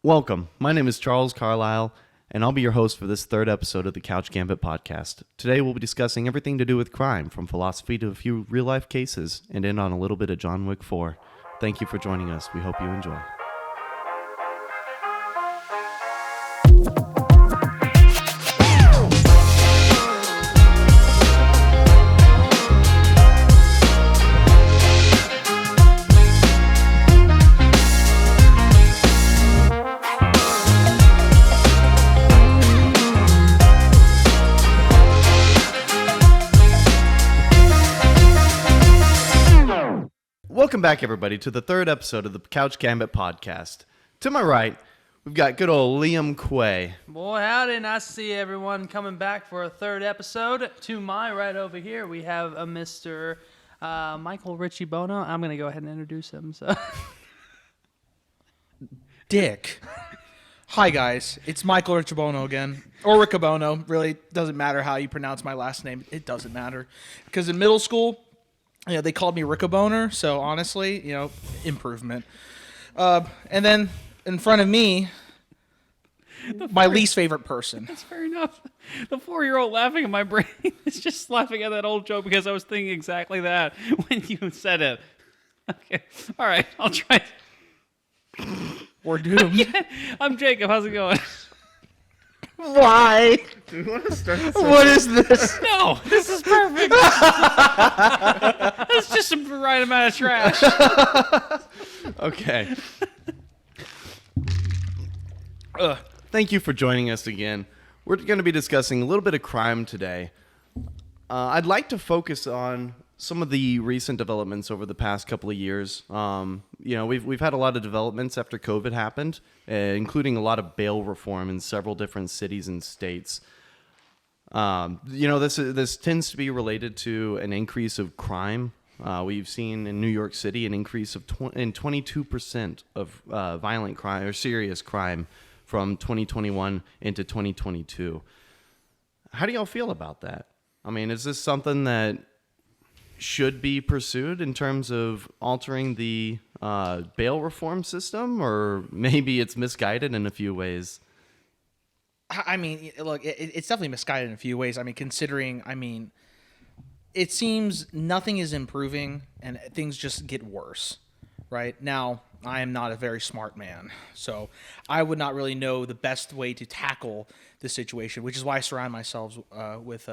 Welcome. My name is Charles Carlisle, and I'll be your host for this third episode of the Couch Gambit podcast. Today we'll be discussing everything to do with crime, from philosophy to a few real-life cases, and end on a little bit of John Wick 4. Thank you for joining us. We hope you enjoy. Welcome back, everybody, to the third episode of the Couch Gambit podcast. To my right, we've got good old Liam Quay. Boy, howdy, nice to see everyone coming back for a third episode. To my right over here, we have a Mr. Michael Richie Bono. I'm going to go ahead and introduce him. So, Dick. Hi, guys. It's Michael Riccobono again. Or Riccobono. Really, doesn't matter how you pronounce my last name. It doesn't matter. Because in middle school, they called me Riccoboner, so honestly, improvement. And then in front of me, my least favorite person. that's fair enough. The 4-year-old laughing in my brain is just laughing at that old joke because I was thinking exactly that when you said it. Okay, all right, I'll try. We're doomed. Yeah, I'm Jacob. How's it going? Why? Do we want to start this? What is this? No, this is perfect. That's just the right amount of trash. Okay. Thank you for joining us again. We're going to be discussing a little bit of crime today. I'd like to focus on some of the recent developments over the past couple of years. We've had a lot of developments after COVID happened, including a lot of bail reform in several different cities and states. This tends to be related to an increase of crime. We've seen in New York City an increase of 22% of violent crime or serious crime from 2021 into 2022. How do y'all feel about that? I mean, is this something that should be pursued in terms of altering the bail reform system, or maybe it's misguided in a few ways? I mean, look, it's definitely misguided in a few ways. I mean, considering, it seems nothing is improving and things just get worse, right? Now, I am not a very smart man, so I would not really know the best way to tackle the situation, which is why I surround myself with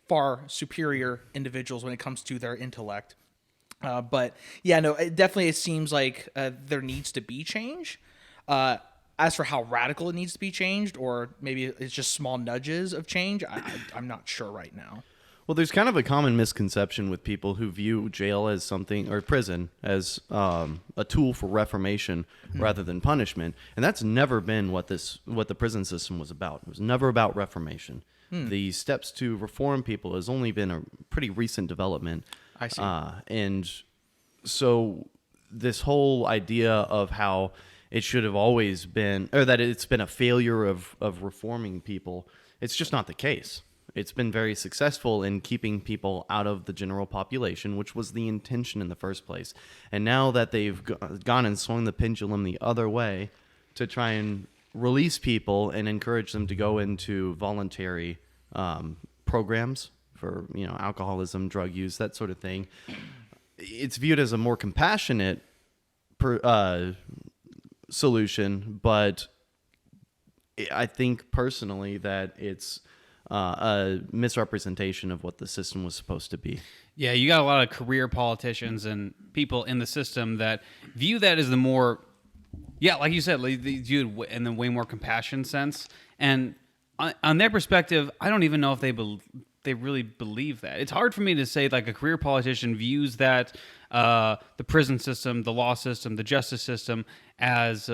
far superior individuals when it comes to their intellect. But yeah, no, it seems like there needs to be change. As for how radical it needs to be changed, or maybe it's just small nudges of change, I'm not sure right now. Well, there's kind of a common misconception with people who view jail as something, or prison as a tool for reformation rather than punishment, and that's never been what the prison system was about. It was never about reformation. The steps to reform people has only been a pretty recent development. I see. And so this whole idea of how it should have always been, or that it's been a failure of reforming people, it's just not the case. It's been very successful in keeping people out of the general population, which was the intention in the first place. And now that they've gone and swung the pendulum the other way to try and release people and encourage them to go into voluntary programs for alcoholism, drug use, that sort of thing, it's viewed as a more compassionate solution. But I think personally that it's a misrepresentation of what the system was supposed to be. Yeah, you got a lot of career politicians and people in the system that view that as the more, like you said, they view it in the way more compassion sense. And on their perspective, I don't even know if they really believe that. It's hard for me to say like a career politician views that the prison system, the law system, the justice system as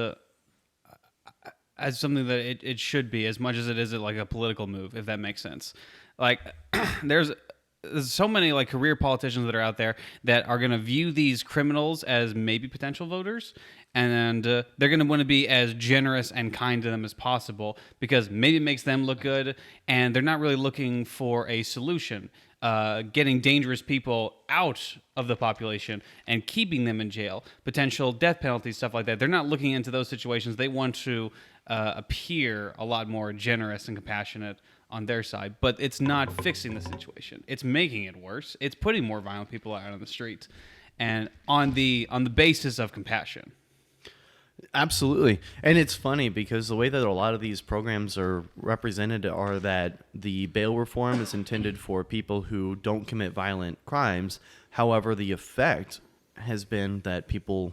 something that it should be, as much as it is like a political move, if that makes sense. Like there's so many like career politicians that are out there that are going to view these criminals as maybe potential voters, and they're going to want to be as generous and kind to them as possible because maybe it makes them look good, and they're not really looking for a solution. getting dangerous people out of the population and keeping them in jail, potential death penalties, stuff like that. They're not looking into those situations. They want to appear a lot more generous and compassionate on their side, but it's not fixing the situation. It's making it worse. It's putting more violent people out on the streets, and on the basis of compassion. Absolutely. And it's funny because the way that a lot of these programs are represented are that the bail reform is intended for people who don't commit violent crimes. However, the effect has been that people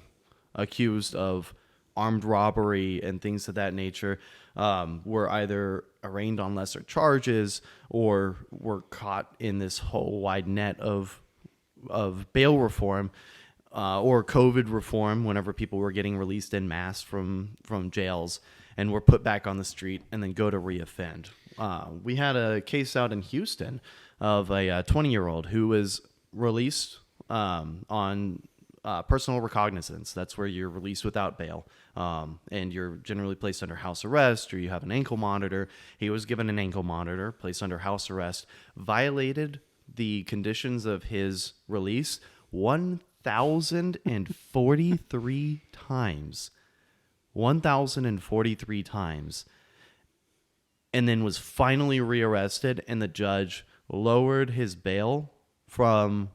accused of armed robbery and things of that nature were either arraigned on lesser charges or were caught in this whole wide net of bail reform. Or COVID reform, whenever people were getting released en masse from jails and were put back on the street and then go to reoffend. We had a case out in Houston of a 20-year-old who was released on personal recognizance. That's where you're released without bail, and you're generally placed under house arrest, or you have an ankle monitor. He was given an ankle monitor, placed under house arrest, violated the conditions of his release 1,043 times. 1,043 times. And then was finally rearrested, and the judge lowered his bail from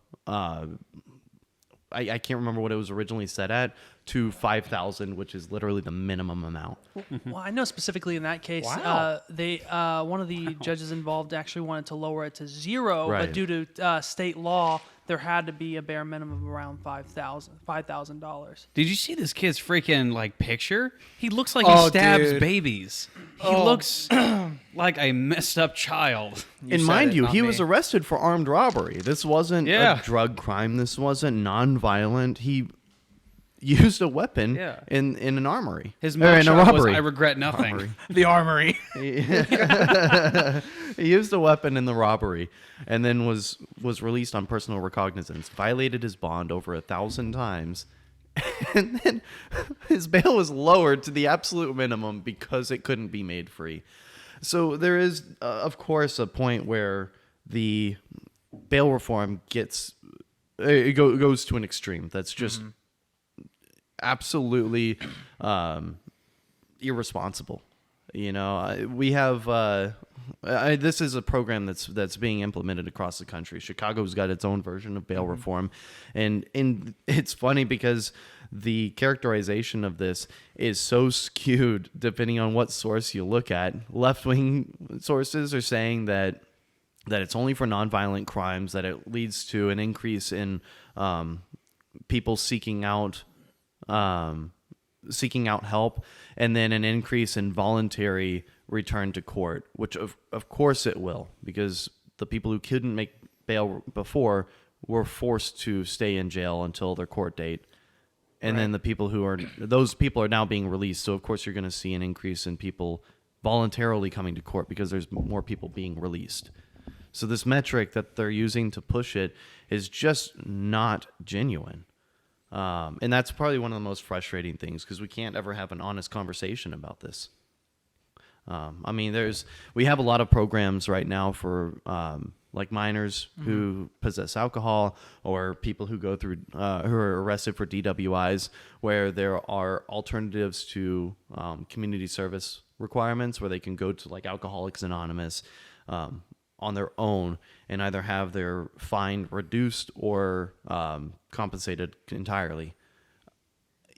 I can't remember what it was originally set at, to $5,000, which is literally the minimum amount. Well, I know specifically in that case, Wow. one of the judges involved actually wanted to lower it to 0, Right. but due to state law, there had to be a bare minimum of around $5,000. Did you see this kid's freaking like picture? He looks like Oh, he stabs dude. babies. He looks like a messed up child. And said mind it, you, not he me. was arrested for armed robbery. This wasn't Yeah. a drug crime. This wasn't non-violent. He used a weapon Yeah. in an armory. His Or in a mugshot was, robbery. "I regret nothing." Robbery. The armory. He used a weapon in the robbery and then was released on personal recognizance, violated his bond over 1,000 times, and then his bail was lowered to the absolute minimum because it couldn't be made free. So there is, of course, a point where the bail reform goes to an extreme. That's just absolutely irresponsible. You know, we have this is a program that's being implemented across the country. Chicago's got its own version of bail reform, and it's funny because the characterization of this is so skewed depending on what source you look at. Left-wing sources are saying that it's only for nonviolent crimes, that it leads to an increase in people seeking out help, and then an increase in voluntary return to court, which of course it will, because the people who couldn't make bail before were forced to stay in jail until their court date. And then those people are now being released. So of course you're going to see an increase in people voluntarily coming to court because there's more people being released. So this metric that they're using to push it is just not genuine. And that's probably one of the most frustrating things, because we can't ever have an honest conversation about this. I mean, we have a lot of programs right now for like minors who possess alcohol, or people who go through who are arrested for DWIs, where there are alternatives to community service requirements, where they can go to like Alcoholics Anonymous on their own and either have their fine reduced or compensated entirely.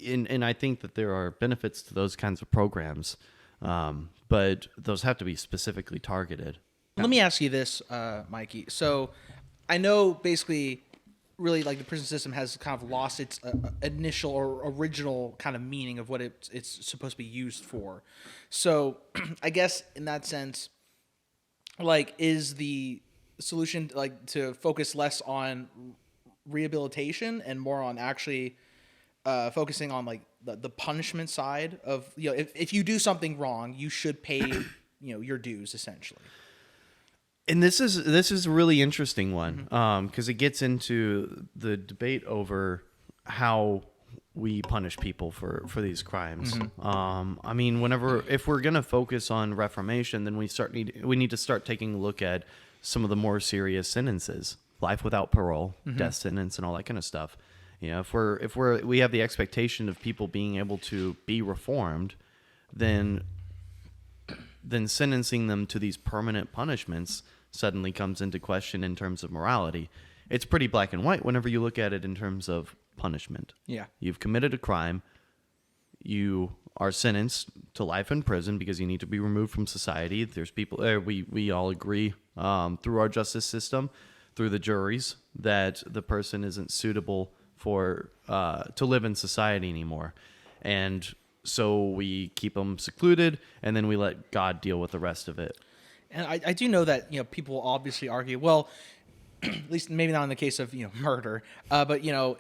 And I think that there are benefits to those kinds of programs, but those have to be specifically targeted. Let me ask you this, Mikey. So I know basically really like the prison system has kind of lost its initial or original kind of meaning of what it's supposed to be used for. So I guess in that sense, like, is the solution like to focus less on rehabilitation and more on actually focusing on like the punishment side of, you know, if you do something wrong, you should pay, you know, your dues essentially. And this is a really interesting one, because it gets into the debate over how we punish people for these crimes. I mean, if we're gonna focus on reformation, then we need to start taking a look at some of the more serious sentences, life without parole, death sentence, and all that kind of stuff. You know, if we have the expectation of people being able to be reformed, then sentencing them to these permanent punishments suddenly comes into question in terms of morality. It's pretty black and white whenever you look at it in terms of punishment. Yeah. You've committed a crime. You are sentenced to life in prison because you need to be removed from society. There's people, we all agree through our justice system, through the juries, that the person isn't suitable for to live in society anymore. And so we keep them secluded, and then we let God deal with the rest of it. And I do know that, you know, people obviously argue, well, at least maybe not in the case of, you know, murder, but, you know,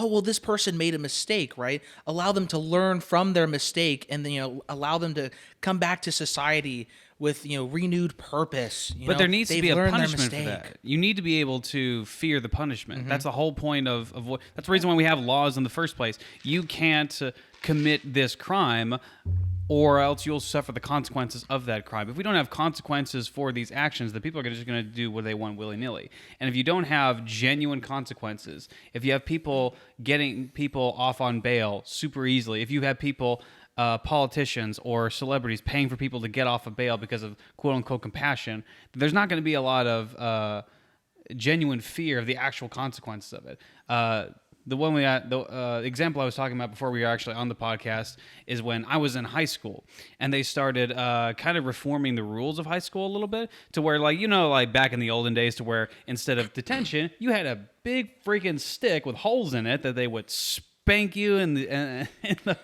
oh, well, this person made a mistake, right? Allow them to learn from their mistake, and then, you know, allow them to come back to society with, you know, renewed purpose. But there needs to be a punishment for that. You need to be able to fear the punishment. That's the whole point of what. That's the reason why we have laws in the first place. You can't commit this crime, or else you'll suffer the consequences of that crime. If we don't have consequences for these actions, then people are just going to do what they want willy-nilly. And if you don't have genuine consequences, if you have people getting people off on bail super easily, if you have people, politicians or celebrities paying for people to get off of bail because of quote-unquote compassion, there's not going to be a lot of genuine fear of the actual consequences of it. The example I was talking about before we were actually on the podcast is when I was in high school, and they started kind of reforming the rules of high school a little bit to where, like, you know, like back in the olden days, to where instead of detention, you had a big freaking stick with holes in it that they would spank you and it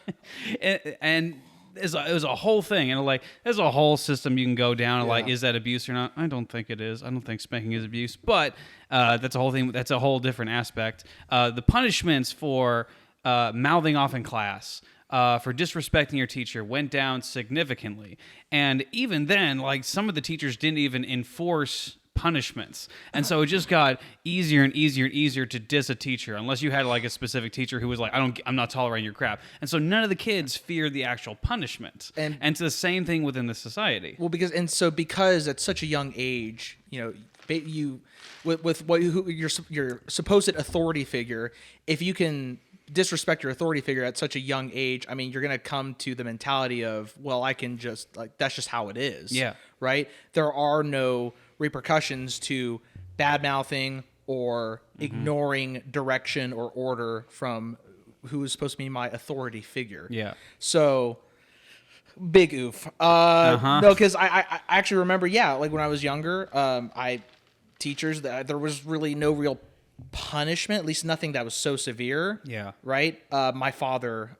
was a whole thing, and like there's a whole system you can go down. And like, is that abuse or not? I don't think it is. I don't think spanking is abuse, but that's a whole thing. That's a whole different aspect. The punishments for mouthing off in class, for disrespecting your teacher, went down significantly, and even then, like, some of the teachers didn't even enforce punishments, and so it just got easier and easier and easier to diss a teacher, unless you had like a specific teacher who was like, I'm not tolerating your crap, and so none of the kids feared the actual punishment, and it's the same thing within the society. Well, because at such a young age, you know, you with your supposed authority figure, if you can disrespect your authority figure at such a young age, I mean, you're going to come to the mentality of, well, I can just, like, that's just how it is. Yeah. Right? There are no repercussions to bad-mouthing or ignoring direction or order from who is supposed to be my authority figure. Yeah. So, big oof. No, because I actually remember, like, when I was younger, teachers, there was really no real punishment, at least nothing that was so severe. Yeah. Right? My father,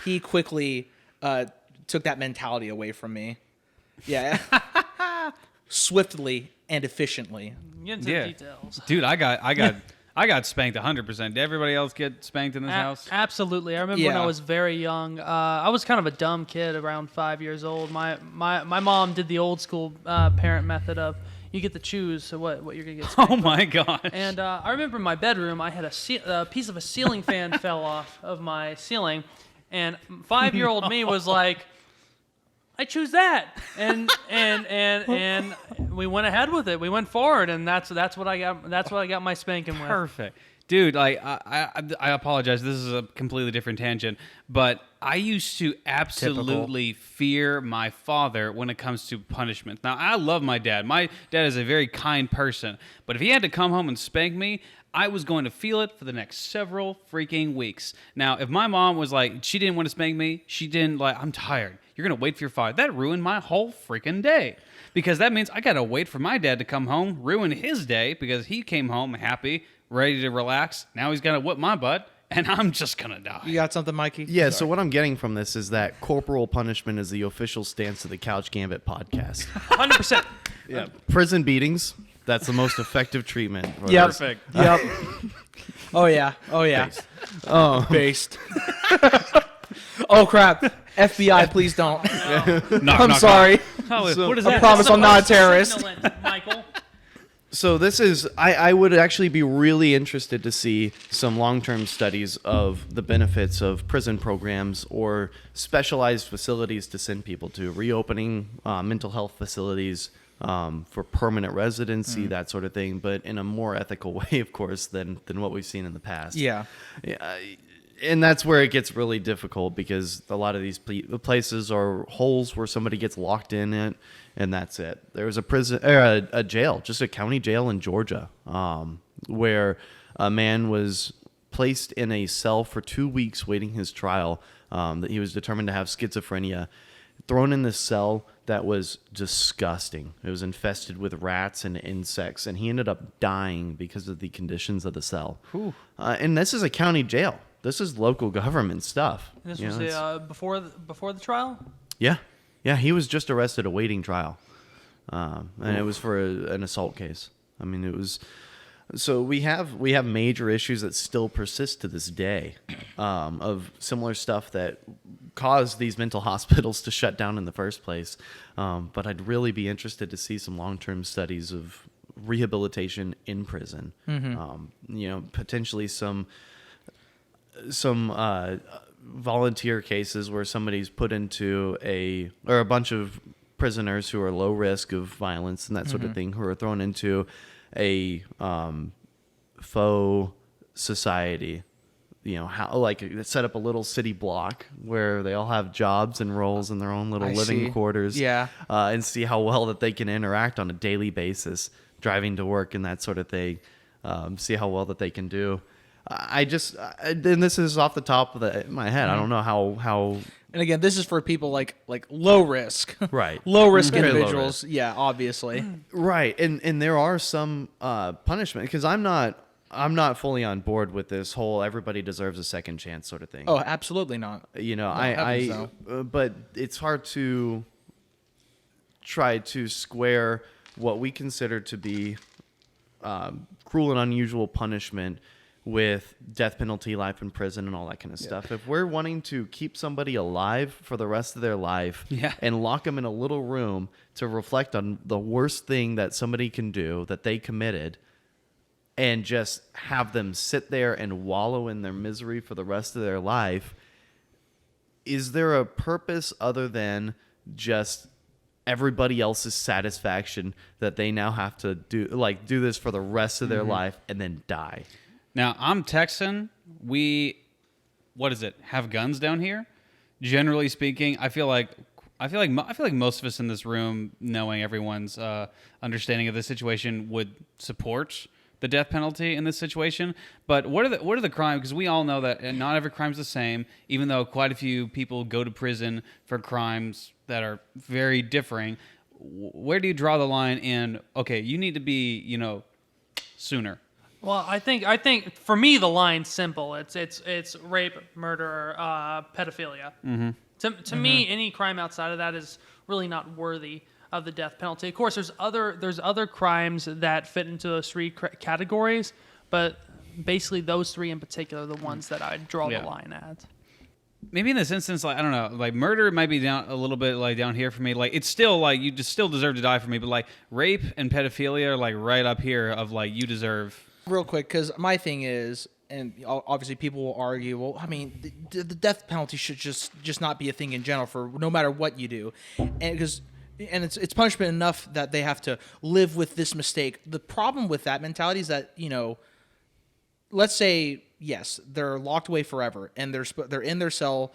he quickly took that mentality away from me. Yeah. Swiftly and efficiently. Get into the details. Dude, I got spanked 100%. Did everybody else get spanked in this house? Absolutely. I remember when I was very young. I was kind of a dumb kid, around 5 years old. My mom did the old school parent method of, you get to choose what you're gonna get spanked. Oh my gosh! And I remember in my bedroom, I had a piece of a ceiling fan fell off of my ceiling, and 5-year-old me was like, I choose that, and we went ahead with it. We went forward, and that's what I got. That's what I got my spanking with. Perfect. Dude, like, I apologize. This is a completely different tangent, but I used to absolutely fear my father when it comes to punishment. Now, I love my dad. My dad is a very kind person, but if he had to come home and spank me, I was going to feel it for the next several freaking weeks. Now, if my mom was like, she didn't want to spank me, she didn't, like, I'm tired, you're going to wait for your father, that ruined my whole freaking day. Because that means I got to wait for my dad to come home, ruin his day, because he came home happy, ready to relax. Now he's going to whip my butt, and I'm just going to die. You got something, Mikey? Yeah, Sorry. so what I'm getting from this is that corporal punishment is the official stance of the Couch Gambit podcast. 100%. Yeah, prison beatings, that's the most effective treatment. Yep. Perfect. Yep. Oh, yeah. Based. Based. Oh, crap. FBI, please don't. I'm sorry. What is I that? promise I'm not a terrorist. Signalant, Michael. So this is, I would actually be really interested to see some long-term studies of the benefits of prison programs or specialized facilities to send people to, reopening mental health facilities, for permanent residency, that sort of thing, but in a more ethical way, of course, than what we've seen in the past. Yeah. And that's where it gets really difficult, because a lot of these places are holes where somebody gets locked in it, and that's it. There was a prison, or a jail, just a county jail in Georgia, where a man was placed in a cell for 2 weeks waiting his trial, that he was determined to have schizophrenia, thrown in this cell that was disgusting. It was infested with rats and insects, and he ended up dying because of the conditions of the cell. And this is a county jail. This is local government stuff. This You was know, before the trial. yeah. He was just arrested awaiting trial, and it was for an assault case. I mean, it was. So we have major issues that still persist to this day, of similar stuff that caused these mental hospitals to shut down in the first place. But I'd really be interested to see some long-term studies of rehabilitation in prison. Potentially some volunteer cases where somebody's put into a bunch of prisoners who are low risk of violence and that sort of thing, who are thrown into a faux society, how, like, set up a little city block where they all have jobs and roles in their own little living quarters, and see how well that they can interact on a daily basis, driving to work and that sort of thing, see how well that they can do. And this is off the top of my head. I don't know how. And again, this is for people like low risk, Right. low risk Very low individuals. Yeah, obviously. Right, and there are some punishment, because I'm not fully on board with this whole everybody deserves a second chance sort of thing. Oh, absolutely not. But it's hard to try to square what we consider to be cruel and unusual punishment with death penalty, life in prison, and all that kind of stuff. If we're wanting to keep somebody alive for the rest of their life, and lock them in a little room to reflect on the worst thing that somebody can do that they committed, and just have them sit there and wallow in their misery for the rest of their life, is there a purpose other than just everybody else's satisfaction that they now have to do this for the rest of their life and then die? Now, I'm Texan. We, have guns down here? Generally speaking, I feel like most of us in this room, knowing everyone's understanding of the situation, would support the death penalty in this situation. But what are the crimes? Because we all know that not every crime's the same, even though quite a few people go to prison for crimes that are very differing. Where do you draw the line in, okay, you need to be, sooner? Well, I think for me the line's simple. It's rape, murder, pedophilia. To me, any crime outside of that is really not worthy of the death penalty. Of course, there's other crimes that fit into those three categories, but basically those three in particular are the ones that I draw the line at. Maybe in this instance, I don't know, murder might be down a little bit down here for me. It's still you just still deserve to die for me, but rape and pedophilia are right up here of you deserve. Real quick, because my thing is, and obviously people will argue, well, I mean, the death penalty should just not be a thing in general for no matter what you do, and it's punishment enough that they have to live with this mistake. The problem with that mentality is that let's say yes, they're locked away forever and they're in their cell.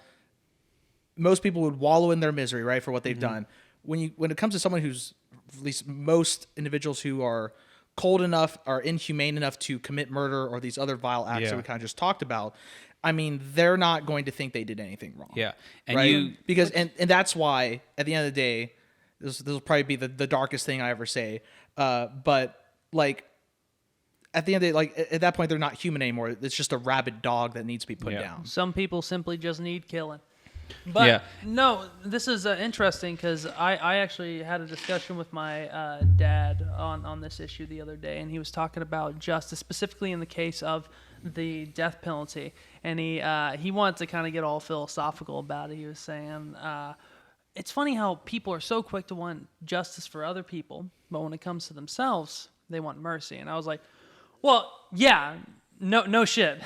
Most people would wallow in their misery, right, for what they've done. When it comes to someone who's, at least most individuals who are cold enough or inhumane enough to commit murder or these other vile acts that we kind of just talked about, I mean, they're not going to think they did anything wrong. Yeah. And right? Because that's why at the end of the day, this will probably be the darkest thing I ever say. But at the end of the day, at that point, they're not human anymore. It's just a rabid dog that needs to be put down. Some people simply just need killing. But no, this is interesting because I actually had a discussion with my dad on this issue the other day, and he was talking about justice, specifically in the case of the death penalty. And he wanted to kind of get all philosophical about it. He was saying, it's funny how people are so quick to want justice for other people, but when it comes to themselves, they want mercy. And I was like, well, yeah, No shit.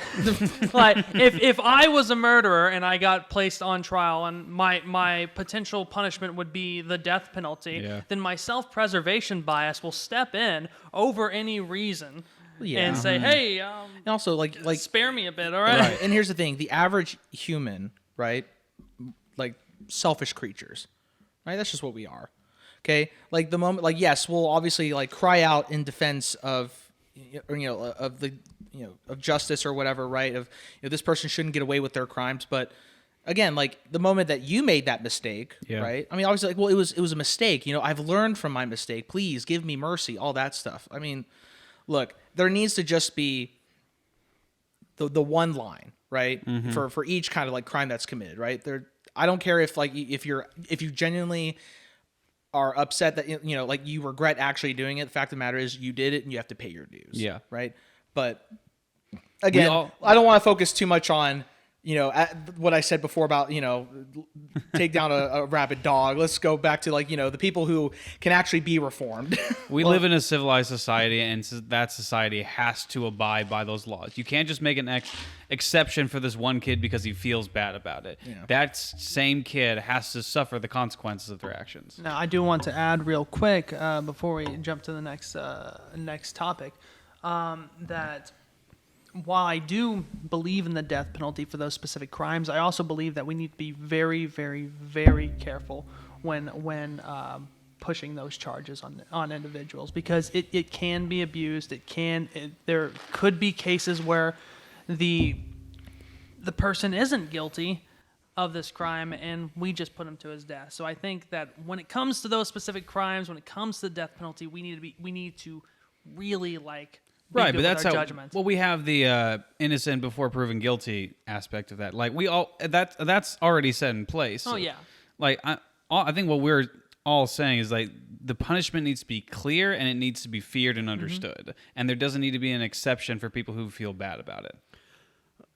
Like if I was a murderer and I got placed on trial and my potential punishment would be the death penalty, Yeah. then my self-preservation bias will step in over any reason Yeah. and say, "Hey, And also, like spare me a bit, all right?" right. And here's the thing: the average human, right? Like selfish creatures, right? That's just what we are. Okay. Like the moment, like yes, we'll obviously like cry out in defense of, of the, of justice or whatever, right? Of this person shouldn't get away with their crimes, but again, like the moment that you made that mistake, Yeah. right? I mean, obviously, like, well, it was a mistake. I've learned from my mistake. Please give me mercy. All that stuff. I mean, look, there needs to just be the one line, right? For each kind of like crime that's committed, right? I don't care if like if you genuinely are upset that like you regret actually doing it. The fact of the matter is you did it and you have to pay your dues. Yeah. Right. But again, I don't want to focus too much on what I said before about take down a rabid dog. Let's go back to like the people who can actually be reformed. We live in a civilized society, and that society has to abide by those laws. You can't just make an exception for this one kid because he feels bad about it. Yeah. That same kid has to suffer the consequences of their actions. Now, I do want to add real quick before we jump to the next topic that while I do believe in the death penalty for those specific crimes, I also believe that we need to be very, very, very careful when pushing those charges on individuals, because it can be abused. There could be cases where the person isn't guilty of this crime and we just put him to his death. So I think that when it comes to those specific crimes, when it comes to the death penalty, we need to really like be Right, good but with that's our how. judgments. Well, we have the innocent before proven guilty aspect of that. Like that's already set in place. Oh, yeah. Like I think what we're all saying is like the punishment needs to be clear and it needs to be feared and understood, and there doesn't need to be an exception for people who feel bad about it.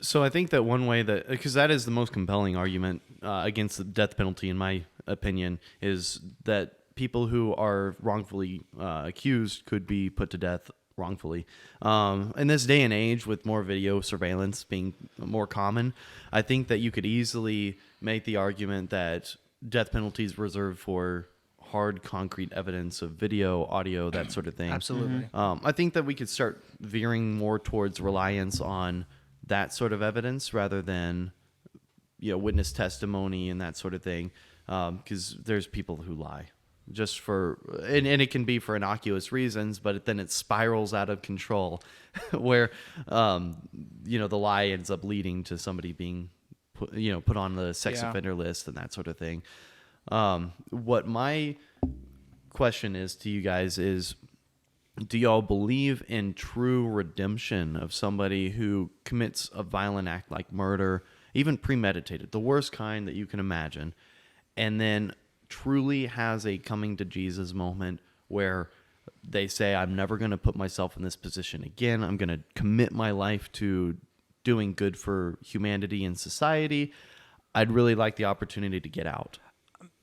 So I think that one way that, because that is the most compelling argument against the death penalty, in my opinion, is that people who are wrongfully accused could be put to death wrongfully. In this day and age, with more video surveillance being more common, I think that you could easily make the argument that death penalty is reserved for hard, concrete evidence of video, audio, that sort of thing. Absolutely. I think that we could start veering more towards reliance on that sort of evidence rather than witness testimony and that sort of thing, because there's people who lie just for and it can be for innocuous reasons, but then it spirals out of control where the lie ends up leading to somebody being put on the sex offender list and that sort of thing. What my question is to you guys is, do y'all believe in true redemption of somebody who commits a violent act like murder, even premeditated, the worst kind that you can imagine, and then truly has a coming to Jesus moment where they say, I'm never going to put myself in this position again. I'm going to commit my life to doing good for humanity and society. I'd really like the opportunity to get out.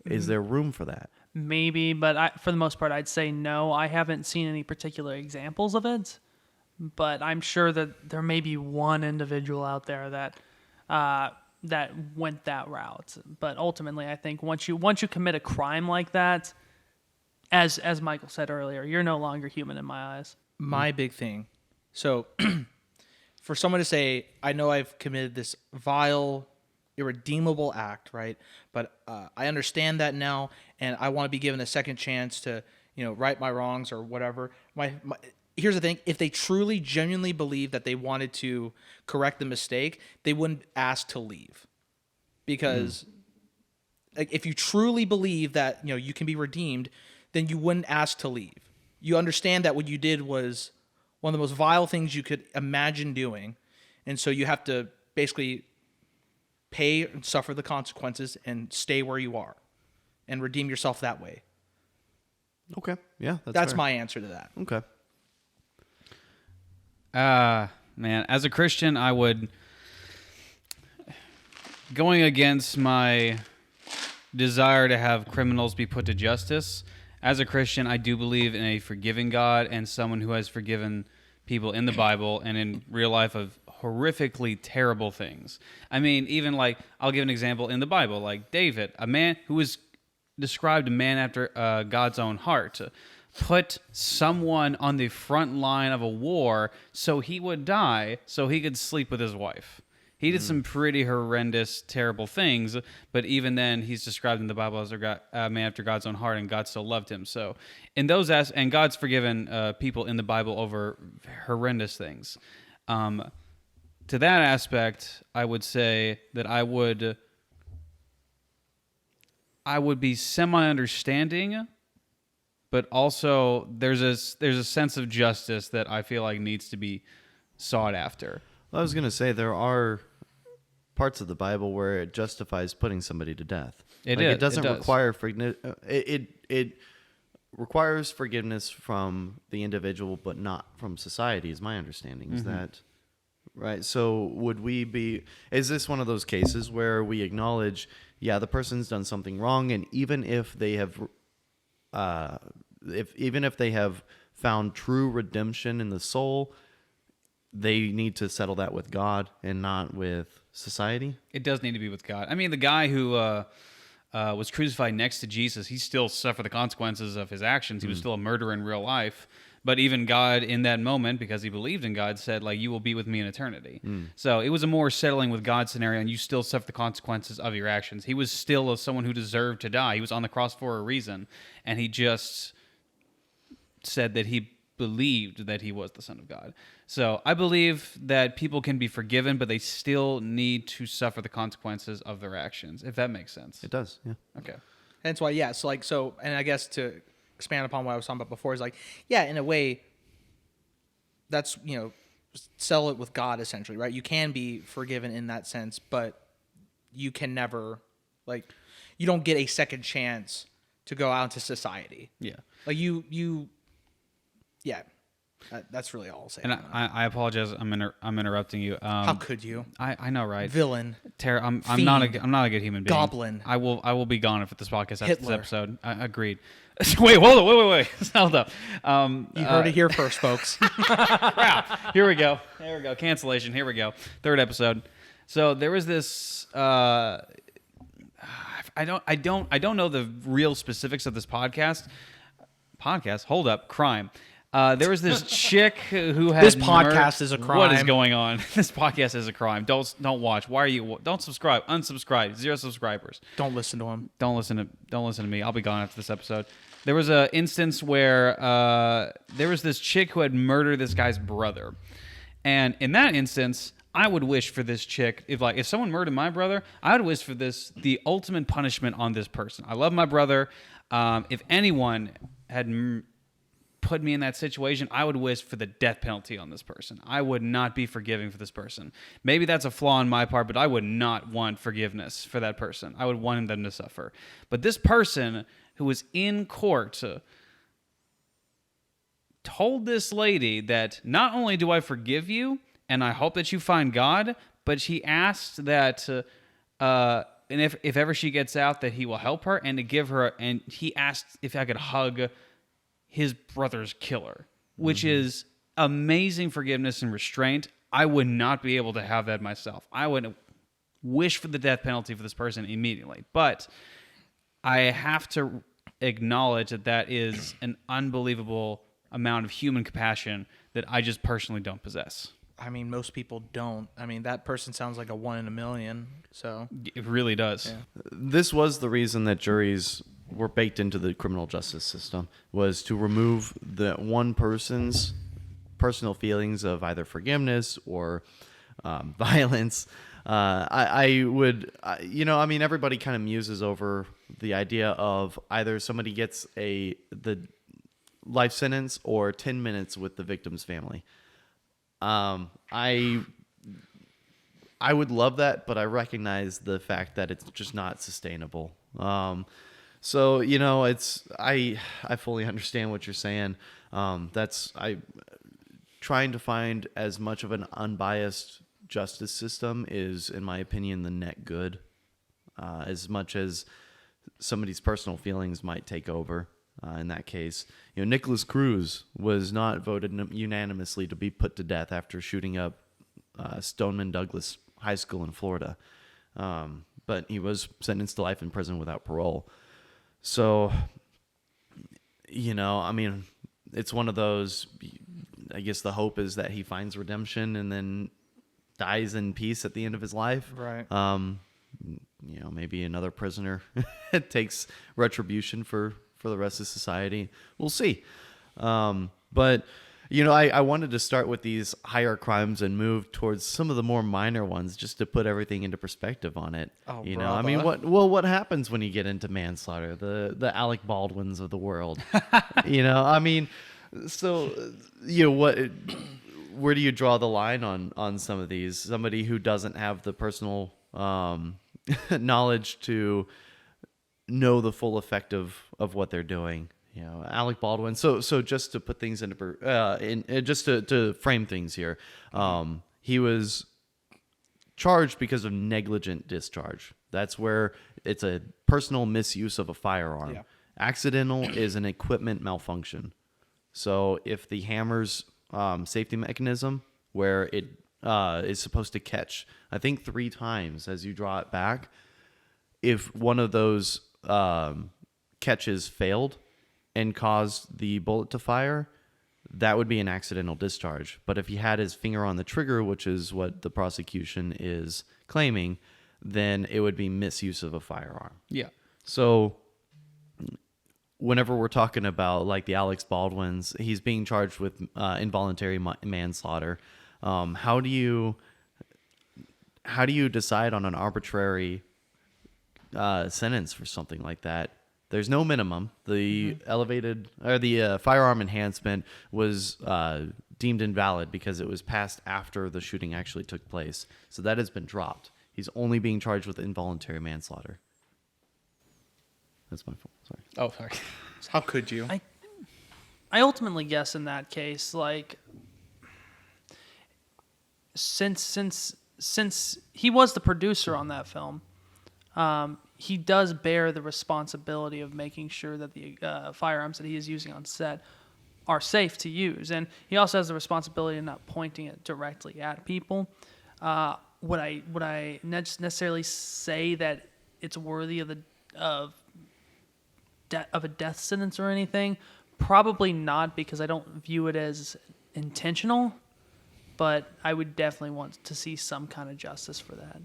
Is there room for that? Maybe, but for the most part, I'd say no. I haven't seen any particular examples of it, but I'm sure that there may be one individual out there that went that route. But ultimately, I think once you commit a crime like that, as Michael said earlier, you're no longer human in my eyes. My big thing. So for someone to say, I know I've committed this vile, irredeemable act, right? But I understand that now, and I want to be given a second chance to, right my wrongs or whatever. Here's the thing: if they truly, genuinely believe that they wanted to correct the mistake, they wouldn't ask to leave, because like, if you truly believe that you can be redeemed, then you wouldn't ask to leave. You understand that what you did was one of the most vile things you could imagine doing, and so you have to basically pay and suffer the consequences and stay where you are and redeem yourself that way. Okay. Yeah, That's fair. my answer to that. Okay. Man, as a Christian, I would, going against my desire to have criminals be put to justice, as a Christian, I do believe in a forgiving God and someone who has forgiven people in the Bible and in real life of horrifically terrible things. I mean, even like, I'll give an example in the Bible, like David, a man who was described a man after God's own heart, put someone on the front line of a war so he would die so he could sleep with his wife. He did some pretty horrendous, terrible things, but even then, he's described in the Bible as a man after God's own heart, and God still loved him. So, in those and God's forgiven people in the Bible over horrendous things. To that aspect, I would say that I would be semi-understanding, but also there's a sense of justice that I feel like needs to be sought after. I was going to say there are parts of the Bible where it justifies putting somebody to death. It doesn't require forgiveness. It requires forgiveness from the individual, but not from society. Is my understanding. Is that right? So is this one of those cases where we acknowledge, yeah, the person's done something wrong, and even if they have, even if they have found true redemption in the soul, they need to settle that with God and not with society? It does need to be with God. I mean, the guy who was crucified next to Jesus, he still suffered the consequences of his actions. He was still a murderer in real life. But even God in that moment, because he believed in God, said, like, you will be with me in eternity. So it was a more settling with God scenario, and you still suffer the consequences of your actions. He was still someone who deserved to die. He was on the cross for a reason, and he just said that he believed that he was the Son of God. So I believe that people can be forgiven, but they still need to suffer the consequences of their actions, if that makes sense. It does, yeah. Okay. That's why, yeah. And I guess to expand upon what I was talking about before is like, yeah, in a way, that's, settle it with God essentially, right? You can be forgiven in that sense, but you can never, you don't get a second chance to go out into society. Yeah. Like yeah. That's really all I'll say. And I apologize. I'm interrupting you. How could you? I know, right? Villain. I'm Fiend, not a good human being. Goblin. I will be gone after this podcast after Hitler. this episode. Agreed. Wait, hold on. Wait. Hold up. You heard it here first, folks. Crap. Here we go. Cancellation. Here we go. Third episode. So there was this. I don't know the real specifics of this podcast. Hold up. Crime. There was this chick who had This podcast is a crime. What is going on? This podcast is a crime. Don't watch. Why are you? Don't subscribe. Unsubscribe. 0 subscribers. Don't listen to him. Don't listen to me. I'll be gone after this episode. There was an instance where there was this chick who had murdered this guy's brother, and in that instance, I would wish for this chick, if someone murdered my brother, I would wish for the ultimate punishment on this person. I love my brother. If anyone had put me in that situation, I would wish for the death penalty on this person. I would not be forgiving for this person. Maybe that's a flaw on my part, but I would not want forgiveness for that person. I would want them to suffer. But this person who was in court told this lady that not only do I forgive you, and I hope that you find God, but she asked that, and if ever she gets out, that he will help her, and to give her, and he asked if I could hug his brother's killer, which is amazing forgiveness and restraint. I would not be able to have that myself. I would wish for the death penalty for this person immediately. But I have to acknowledge that is an unbelievable amount of human compassion that I just personally don't possess. I mean, most people don't. I mean, that person sounds like a 1 in a million. So It really does. Yeah. This was the reason that juries were baked into the criminal justice system, was to remove the one person's personal feelings of either forgiveness or violence. Everybody kind of muses over the idea of either somebody gets the life sentence or 10 minutes with the victim's family. I would love that, but I recognize the fact that it's just not sustainable. So, I fully understand what you're saying. Trying to find as much of an unbiased justice system is, in my opinion, the net good, as much as somebody's personal feelings might take over. in that case. Nicholas Cruz was not voted unanimously to be put to death after shooting up Stoneman Douglas High School in Florida. But he was sentenced to life in prison without parole. So, I mean, it's one of those, I guess the hope is that he finds redemption and then dies in peace at the end of his life. Right. Maybe another prisoner takes retribution for the rest of society. We'll see. But, I wanted to start with these higher crimes and move towards some of the more minor ones just to put everything into perspective on it. Oh, I mean, what happens when you get into manslaughter? The Alec Baldwins of the world. I mean, so, where do you draw the line on some of these? Somebody who doesn't have the personal knowledge to know the full effect of what they're doing. Alec Baldwin. So just to put things just to frame things here, he was charged because of negligent discharge. That's where it's a personal misuse of a firearm. Yeah. Accidental is an equipment malfunction. So if the hammer's safety mechanism, where it is supposed to catch, I think 3 times as you draw it back, if one of those catches failed and caused the bullet to fire, that would be an accidental discharge. But if he had his finger on the trigger, which is what the prosecution is claiming, then it would be misuse of a firearm. Yeah. So whenever we're talking about like the Alex Baldwins, he's being charged with involuntary manslaughter. How do you decide on an arbitrary sentence for something like that? There's no minimum. The firearm enhancement was deemed invalid because it was passed after the shooting actually took place. So that has been dropped. He's only being charged with involuntary manslaughter. That's my fault. Sorry. Oh, sorry. How could you? I ultimately guess in that case, like, since he was the producer on that film, he does bear the responsibility of making sure that the firearms that he is using on set are safe to use, and he also has the responsibility of not pointing it directly at people. Would I necessarily say that it's worthy of a death sentence or anything? Probably not, because I don't view it as intentional. But I would definitely want to see some kind of justice for that.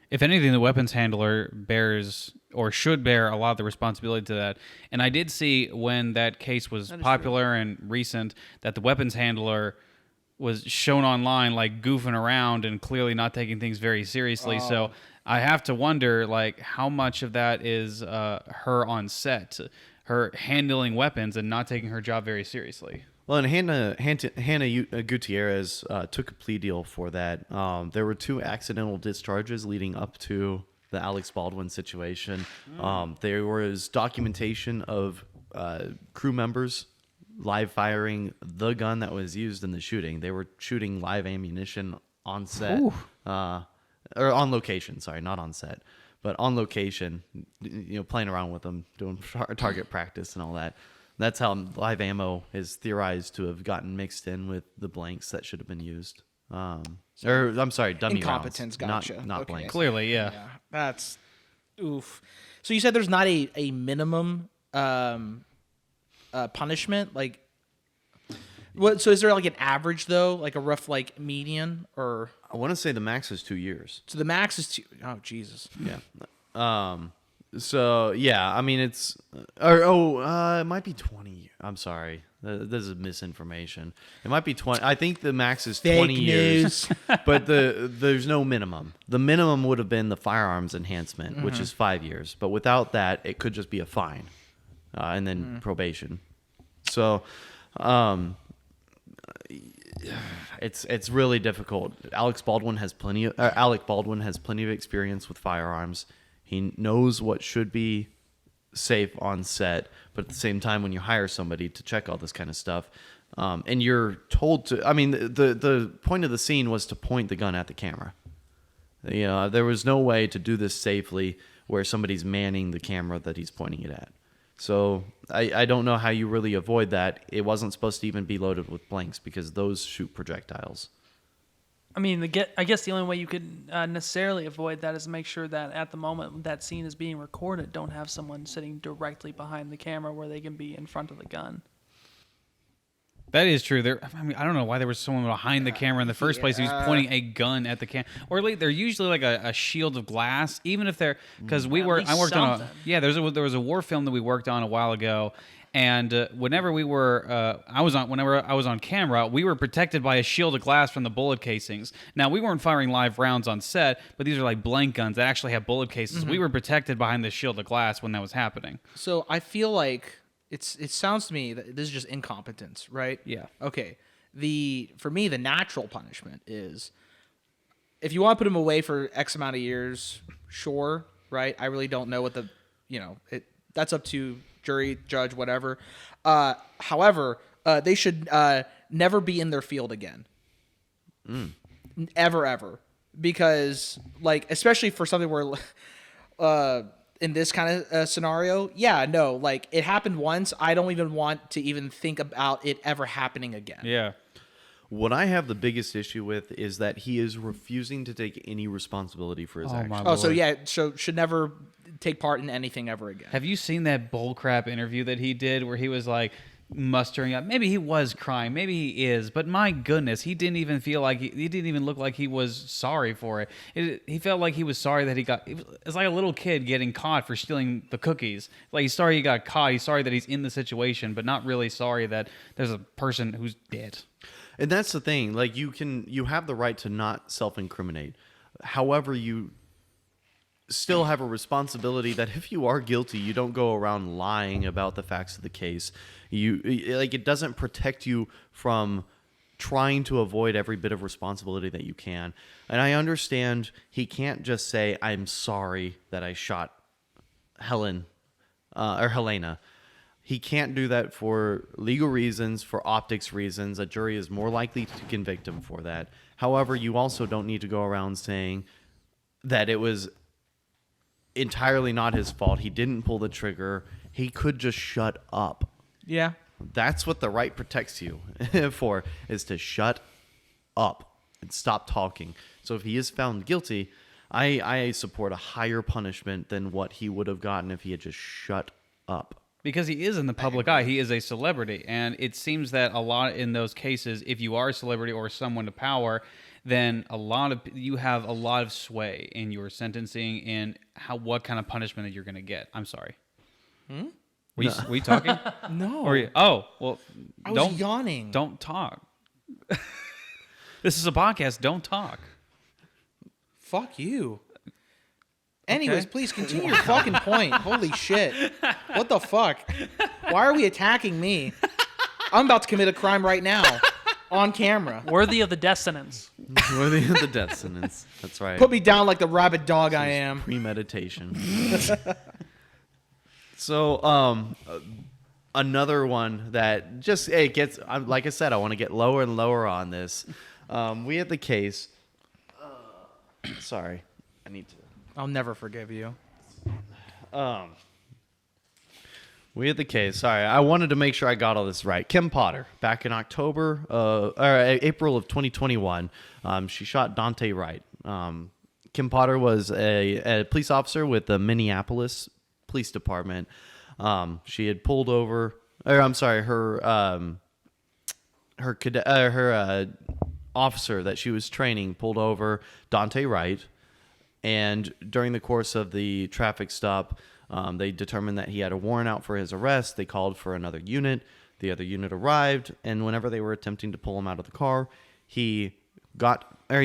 If anything, the weapons handler bears or should bear a lot of the responsibility to that. And I did see when that case was popular and recent that the weapons handler was shown online like goofing around and clearly not taking things very seriously. So I have to wonder, like, how much of that is her on set, her handling weapons and not taking her job very seriously. Well, and Hannah Gutierrez took a plea deal for that. There were 2 accidental discharges leading up to the Alex Baldwin situation. There was documentation of crew members live firing the gun that was used in the shooting. They were shooting live ammunition on set, or on location. Sorry, not on set, but on location. Playing around with them, doing target practice and all that. That's how live ammo is theorized to have gotten mixed in with the blanks that should have been used. Or I'm sorry, dummy incompetence. rounds, Gotcha. not Okay. blanks. Clearly, yeah. That's oof. So you said there's not a minimum punishment, like what? So is there like an average though, like a rough like median, or I want to say the max is 2 years. so the max is 2? Oh Jesus. Yeah. So yeah, I mean it's, it might be 20. I'm sorry, this is misinformation. It might be 20. I think the max is 20 years, but there's no minimum. The minimum would have been the firearms enhancement, which is 5 years. But without that, it could just be a fine, and then probation. So, it's really difficult. Alec Baldwin has plenty of experience with firearms. He knows what should be safe on set, but at the same time, when you hire somebody to check all this kind of stuff, and you're told to, I mean, the point of the scene was to point the gun at the camera. There was no way to do this safely where somebody's manning the camera that he's pointing it at. So I don't know how you really avoid that. It wasn't supposed to even be loaded with blanks because those shoot projectiles. I mean, I guess the only way you could necessarily avoid that is make sure that at the moment that scene is being recorded, don't have someone sitting directly behind the camera where they can be in front of the gun. That is true. I mean, I don't know why there was someone behind the camera in the first place who's pointing a gun at the camera. Or like, they're usually like a shield of glass, even if they're because I worked on there was a war film that we worked on a while ago, and whenever I was on camera, we were protected by a shield of glass from the bullet casings. Now we weren't firing live rounds on set, but these are like blank guns that actually have bullet cases. We were protected behind the shield of glass when that was happening. So I feel like it sounds to me that this is just incompetence, right? Yeah. Okay. For me, the natural punishment is if you want to put him away for X amount of years, sure, right? I really don't know what that's up to jury, judge, whatever. However, they should never be in their field again. Ever. Because, like, especially for something where in this kind of scenario, like, it happened once. I don't even want to even think about it ever happening again. Yeah. What I have the biggest issue with is that he is refusing to take any responsibility for his actions. So should never take part in anything ever again. Have you seen that bullcrap interview that he did where he was like mustering up? Maybe he was crying, maybe he is, but my goodness, he didn't even feel like he didn't even look like he was sorry for it. He felt like he was sorry that it's like a little kid getting caught for stealing the cookies. Like, he's sorry he got caught. He's sorry that he's in the situation, but not really sorry that there's a person who's dead. And that's the thing. Like, you have the right to not self-incriminate. However, you still have a responsibility that if you are guilty, you don't go around lying about the facts of the case. It doesn't protect you from trying to avoid every bit of responsibility that you can. And I understand he can't just say, I'm sorry that I shot Helena. He can't do that for legal reasons, for optics reasons. A jury is more likely to convict him for that. However, you also don't need to go around saying that it was entirely not his fault. He didn't pull the trigger. He could just shut up. Yeah. That's what the right protects you for, is to shut up and stop talking. So if he is found guilty, I support a higher punishment than what he would have gotten if he had just shut up. Because he is in the public eye. He is a celebrity. And it seems that a lot in those cases, if you are a celebrity or someone to power, then you have a lot of sway in your sentencing and what kind of punishment that you're going to get. I'm sorry. Were you talking? No. Well, I was yawning. Don't talk. This is a podcast. Don't talk. Fuck you. Anyways, please continue your fucking point. Holy shit. What the fuck? Why are we attacking me? I'm about to commit a crime right now. On camera. Worthy of the death sentence. Worthy of the death sentence. That's right. Put me down like the rabid dog I am. Premeditation. So, another one that just gets, like I said, I want to get lower and lower on this. We had the case. Sorry, I need to. I'll never forgive you. We had the case. Sorry, I wanted to make sure I got all this right. Kim Potter, back in April of 2021, she shot Dante Wright. Kim Potter was a police officer with the Minneapolis Police Department. She had pulled over, her officer that she was training pulled over Dante Wright, and during the course of the traffic stop, they determined that he had a warrant out for his arrest. They called for another unit. The other unit arrived, and whenever they were attempting to pull him out of the car, he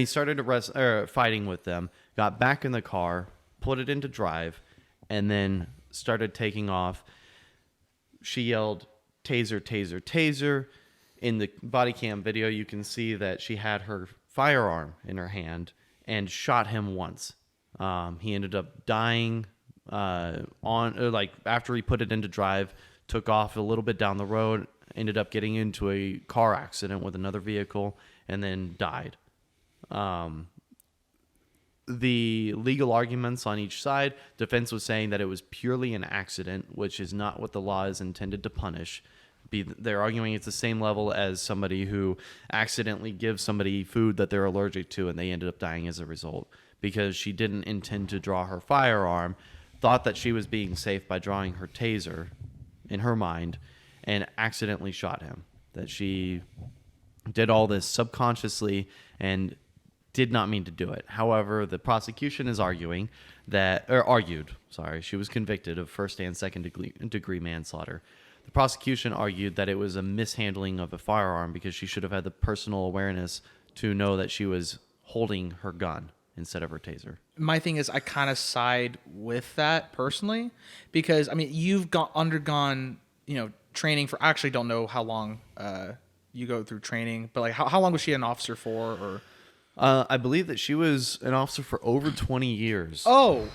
started fighting with them, got back in the car, put it into drive, and then started taking off. She yelled, "Taser, taser, taser." In the body cam video, you can see that she had her firearm in her hand and shot him once. He ended up dying after he put it into drive, took off a little bit down the road, ended up getting into a car accident with another vehicle, and then died. the legal arguments on each side, defense was saying that it was purely an accident, which is not what the law is intended to punish. They're arguing it's the same level as somebody who accidentally gives somebody food that they're allergic to and they ended up dying as a result because she didn't intend to draw her firearm, thought that she was being safe by drawing her taser in her mind, and accidentally shot him. That she did all this subconsciously and did not mean to do it. However, the prosecution is argued, she was convicted of first and second degree manslaughter. The prosecution argued that it was a mishandling of a firearm because she should have had the personal awareness to know that she was holding her gun instead of her taser. My thing is, I kind of side with that personally because, I mean, you've undergone, training for, I actually don't know how long you go through training, but like how long was she an officer for? Or I believe that she was an officer for over 20 years. Oh.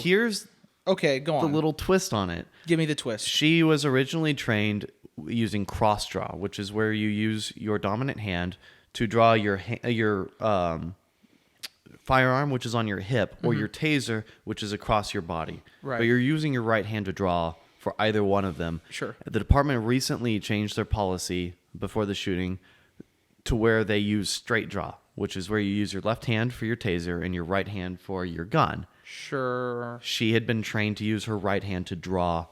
Here's Okay, go on. the little twist on it. Give me the twist. She was originally trained using cross draw, which is where you use your dominant hand to draw your firearm, which is on your hip, or your taser, which is across your body. Right. But you're using your right hand to draw for either one of them. Sure. The department recently changed their policy before the shooting to where they use straight draw, which is where you use your left hand for your taser and your right hand for your gun. Sure. She had been trained to use her right hand to draw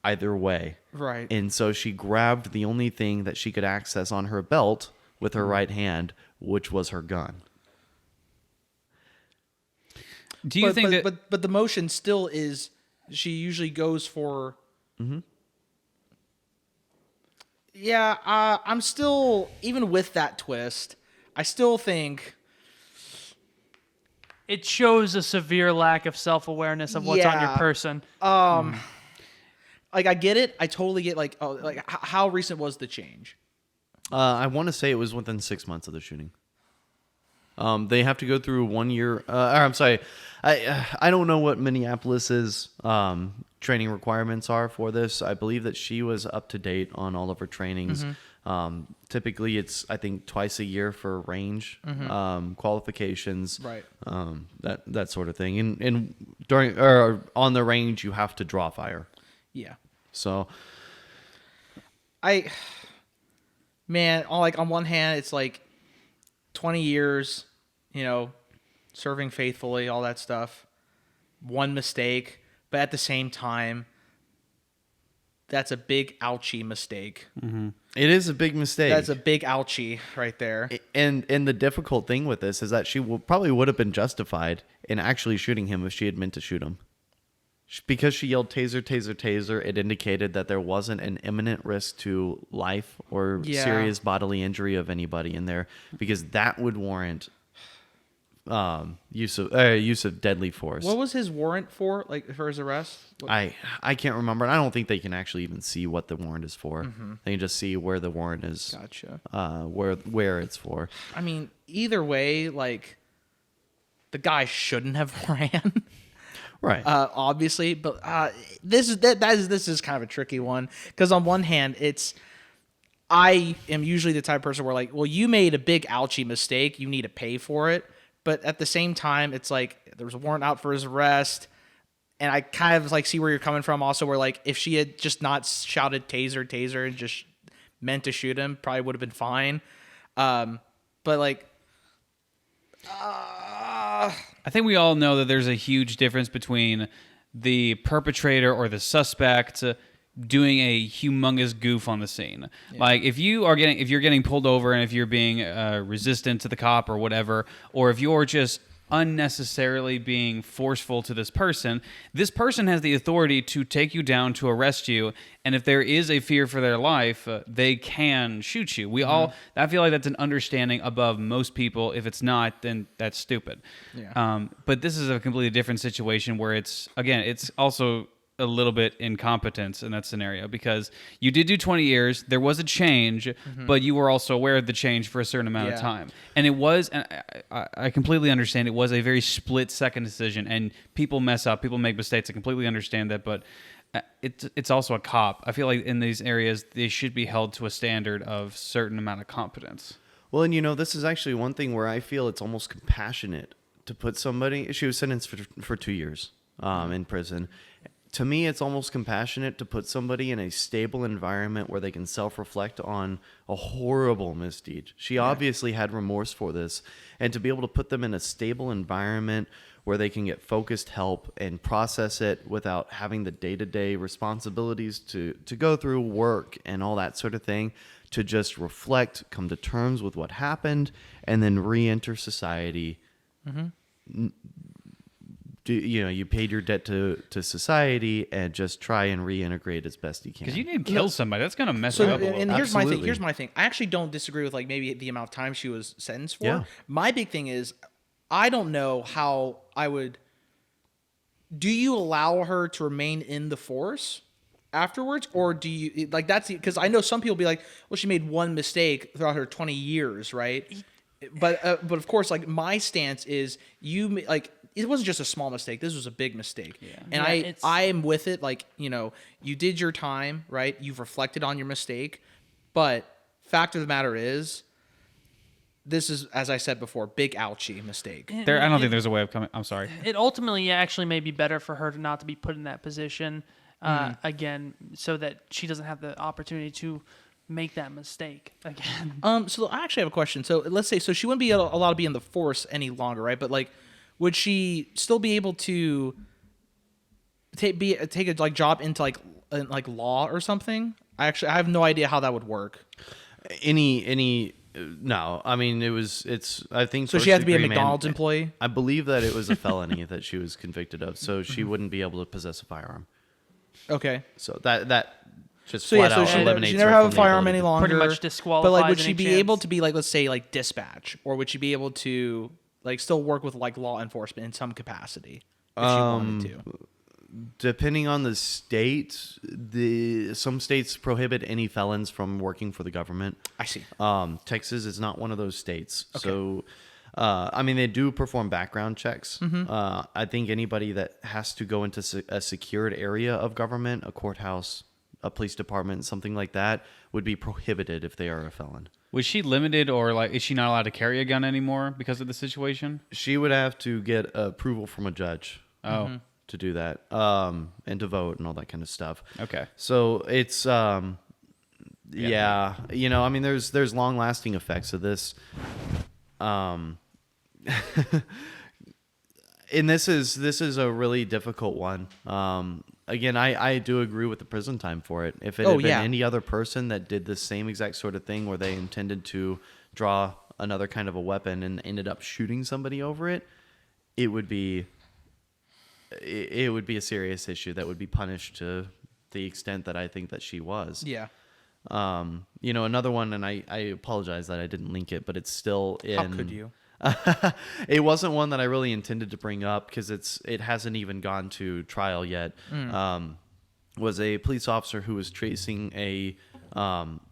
either way. Right. And so she grabbed the only thing that she could access on her belt with her right hand, which was her gun. Do you think that? But the motion still is, she usually goes for. Mm-hmm. Yeah, I'm still, even with that twist, I still think. It shows a severe lack of self-awareness of what's on your person. Like, I get it. I totally get, how recent was the change? I want to say it was within 6 months of the shooting. They have to go through 1 year. I'm sorry. I don't know what Minneapolis's training requirements are for this. I believe that she was up to date on all of her trainings. Typically, it's, I think, twice a year for range qualifications, Right. That sort of thing. And during or on the range, you have to draw fire. Yeah. So, on one hand, it's like 20 years, serving faithfully, all that stuff. One mistake, but at the same time, that's a big ouchie mistake. mm-hmm. It is a big mistake. That's a big ouchie right there. And the difficult thing with this is that she probably would have been justified in actually shooting him if she had meant to shoot him. Because she yelled taser, taser, taser, it indicated that there wasn't an imminent risk to life or serious bodily injury of anybody in there, because that would warrant use of deadly force. What was his warrant for? Like, for his arrest? I can't remember. I don't think they can actually even see what the warrant is for. Mm-hmm. They can just see where the warrant is. Gotcha. Where it's for. I mean, either way, like, the guy shouldn't have ran. Right. Obviously, but this is kind of a tricky one, because on one hand, I am usually the type of person where, like, well, you made a big ouchie mistake, you need to pay for it. But at the same time, it's like there was a warrant out for his arrest, and I kind of like see where you're coming from. Also, where, like, if she had just not shouted taser, taser, and just meant to shoot him, probably would have been fine. But like. I think we all know that there's a huge difference between the perpetrator or the suspect doing a humongous goof on the scene. Yeah. Like, if you're getting pulled over and if you're being resistant to the cop or whatever, or if you're just unnecessarily being forceful to this person has the authority to take you down, to arrest you, and if there is a fear for their life, they can shoot you. I feel like that's an understanding above most people. If it's not, then that's stupid. Yeah. But this is a completely different situation where it's also a little bit incompetence in that scenario, because you did do 20 years, there was a change, but you were also aware of the change for a certain amount of time. And it was, and I completely understand, it was a very split-second decision, and people mess up, people make mistakes, I completely understand that, but it's also a cop. I feel like in these areas, they should be held to a standard of certain amount of competence. Well, and this is actually one thing where I feel it's almost compassionate to put somebody. She was sentenced for 2 years in prison. To me, it's almost compassionate to put somebody in a stable environment where they can self-reflect on a horrible misdeed. She obviously had remorse for this, and to be able to put them in a stable environment where they can get focused help and process it without having the day-to-day responsibilities to go through work and all that sort of thing, to just reflect, come to terms with what happened, and then re-enter society. You paid your debt to society, and just try and reintegrate as best you can. Because you didn't kill somebody. That's gonna mess So, you up a little. and here's my thing. Absolutely. Here's my thing. I actually don't disagree with like maybe the amount of time she was sentenced for. Yeah. My big thing is, I don't know how I would. Do you allow her to remain in the force afterwards, or do you like that's because I know some people be like, well, she made one mistake throughout her 20 years, right? But of course, like my stance is like. It wasn't just a small mistake. This was a big mistake. Yeah. And Yeah, I am with it. Like, you did your time, right? You've reflected on your mistake. But fact of the matter is, this is, as I said before, big ouchie mistake. I don't think there's a way of coming. I'm sorry. It ultimately actually may be better for her not to be put in that position again, so that she doesn't have the opportunity to make that mistake again. So I actually have a question. So let's say, so she wouldn't be allowed to be in the force any longer, right? But like, would she still be able to take a like job into like law or something? I have no idea how that would work. No, I mean I think So she had to be a first-degree McDonald's employee? I believe that it was a felony that she was convicted of, so she wouldn't be able to possess a firearm. Okay. So that just So flat yeah, so out she eliminates never her have from a the firearm ability any to- longer. Pretty much But disqualifies like, would she any be chance. able to be like, let's say, like dispatch, or would she be able to like still work with like law enforcement in some capacity if she wanted to? Depending on the state, some states prohibit any felons from working for the government. I see. Texas is not one of those states. So, I mean, they do perform background checks. I think anybody that has to go into a secured area of government, a courthouse, a police department, something like that, would be prohibited if they are a felon. Was she limited, or like is she not allowed to carry a gun anymore because of the situation? She would have to get approval from a judge. To do that, and to vote and all that kind of stuff. Okay. So it's, I mean, there's long lasting effects of this. And this is a really difficult one. Again, I do agree with the prison time for it. If it had been any other person that did the same exact sort of thing where they intended to draw another kind of a weapon and ended up shooting somebody over it, it would be a serious issue that would be punished to the extent that I think that she was. Yeah. Another one, and I apologize that I didn't link it, but it's still in. How could you? It wasn't one that I really intended to bring up because it hasn't even gone to trial yet. Was a police officer who was tracing a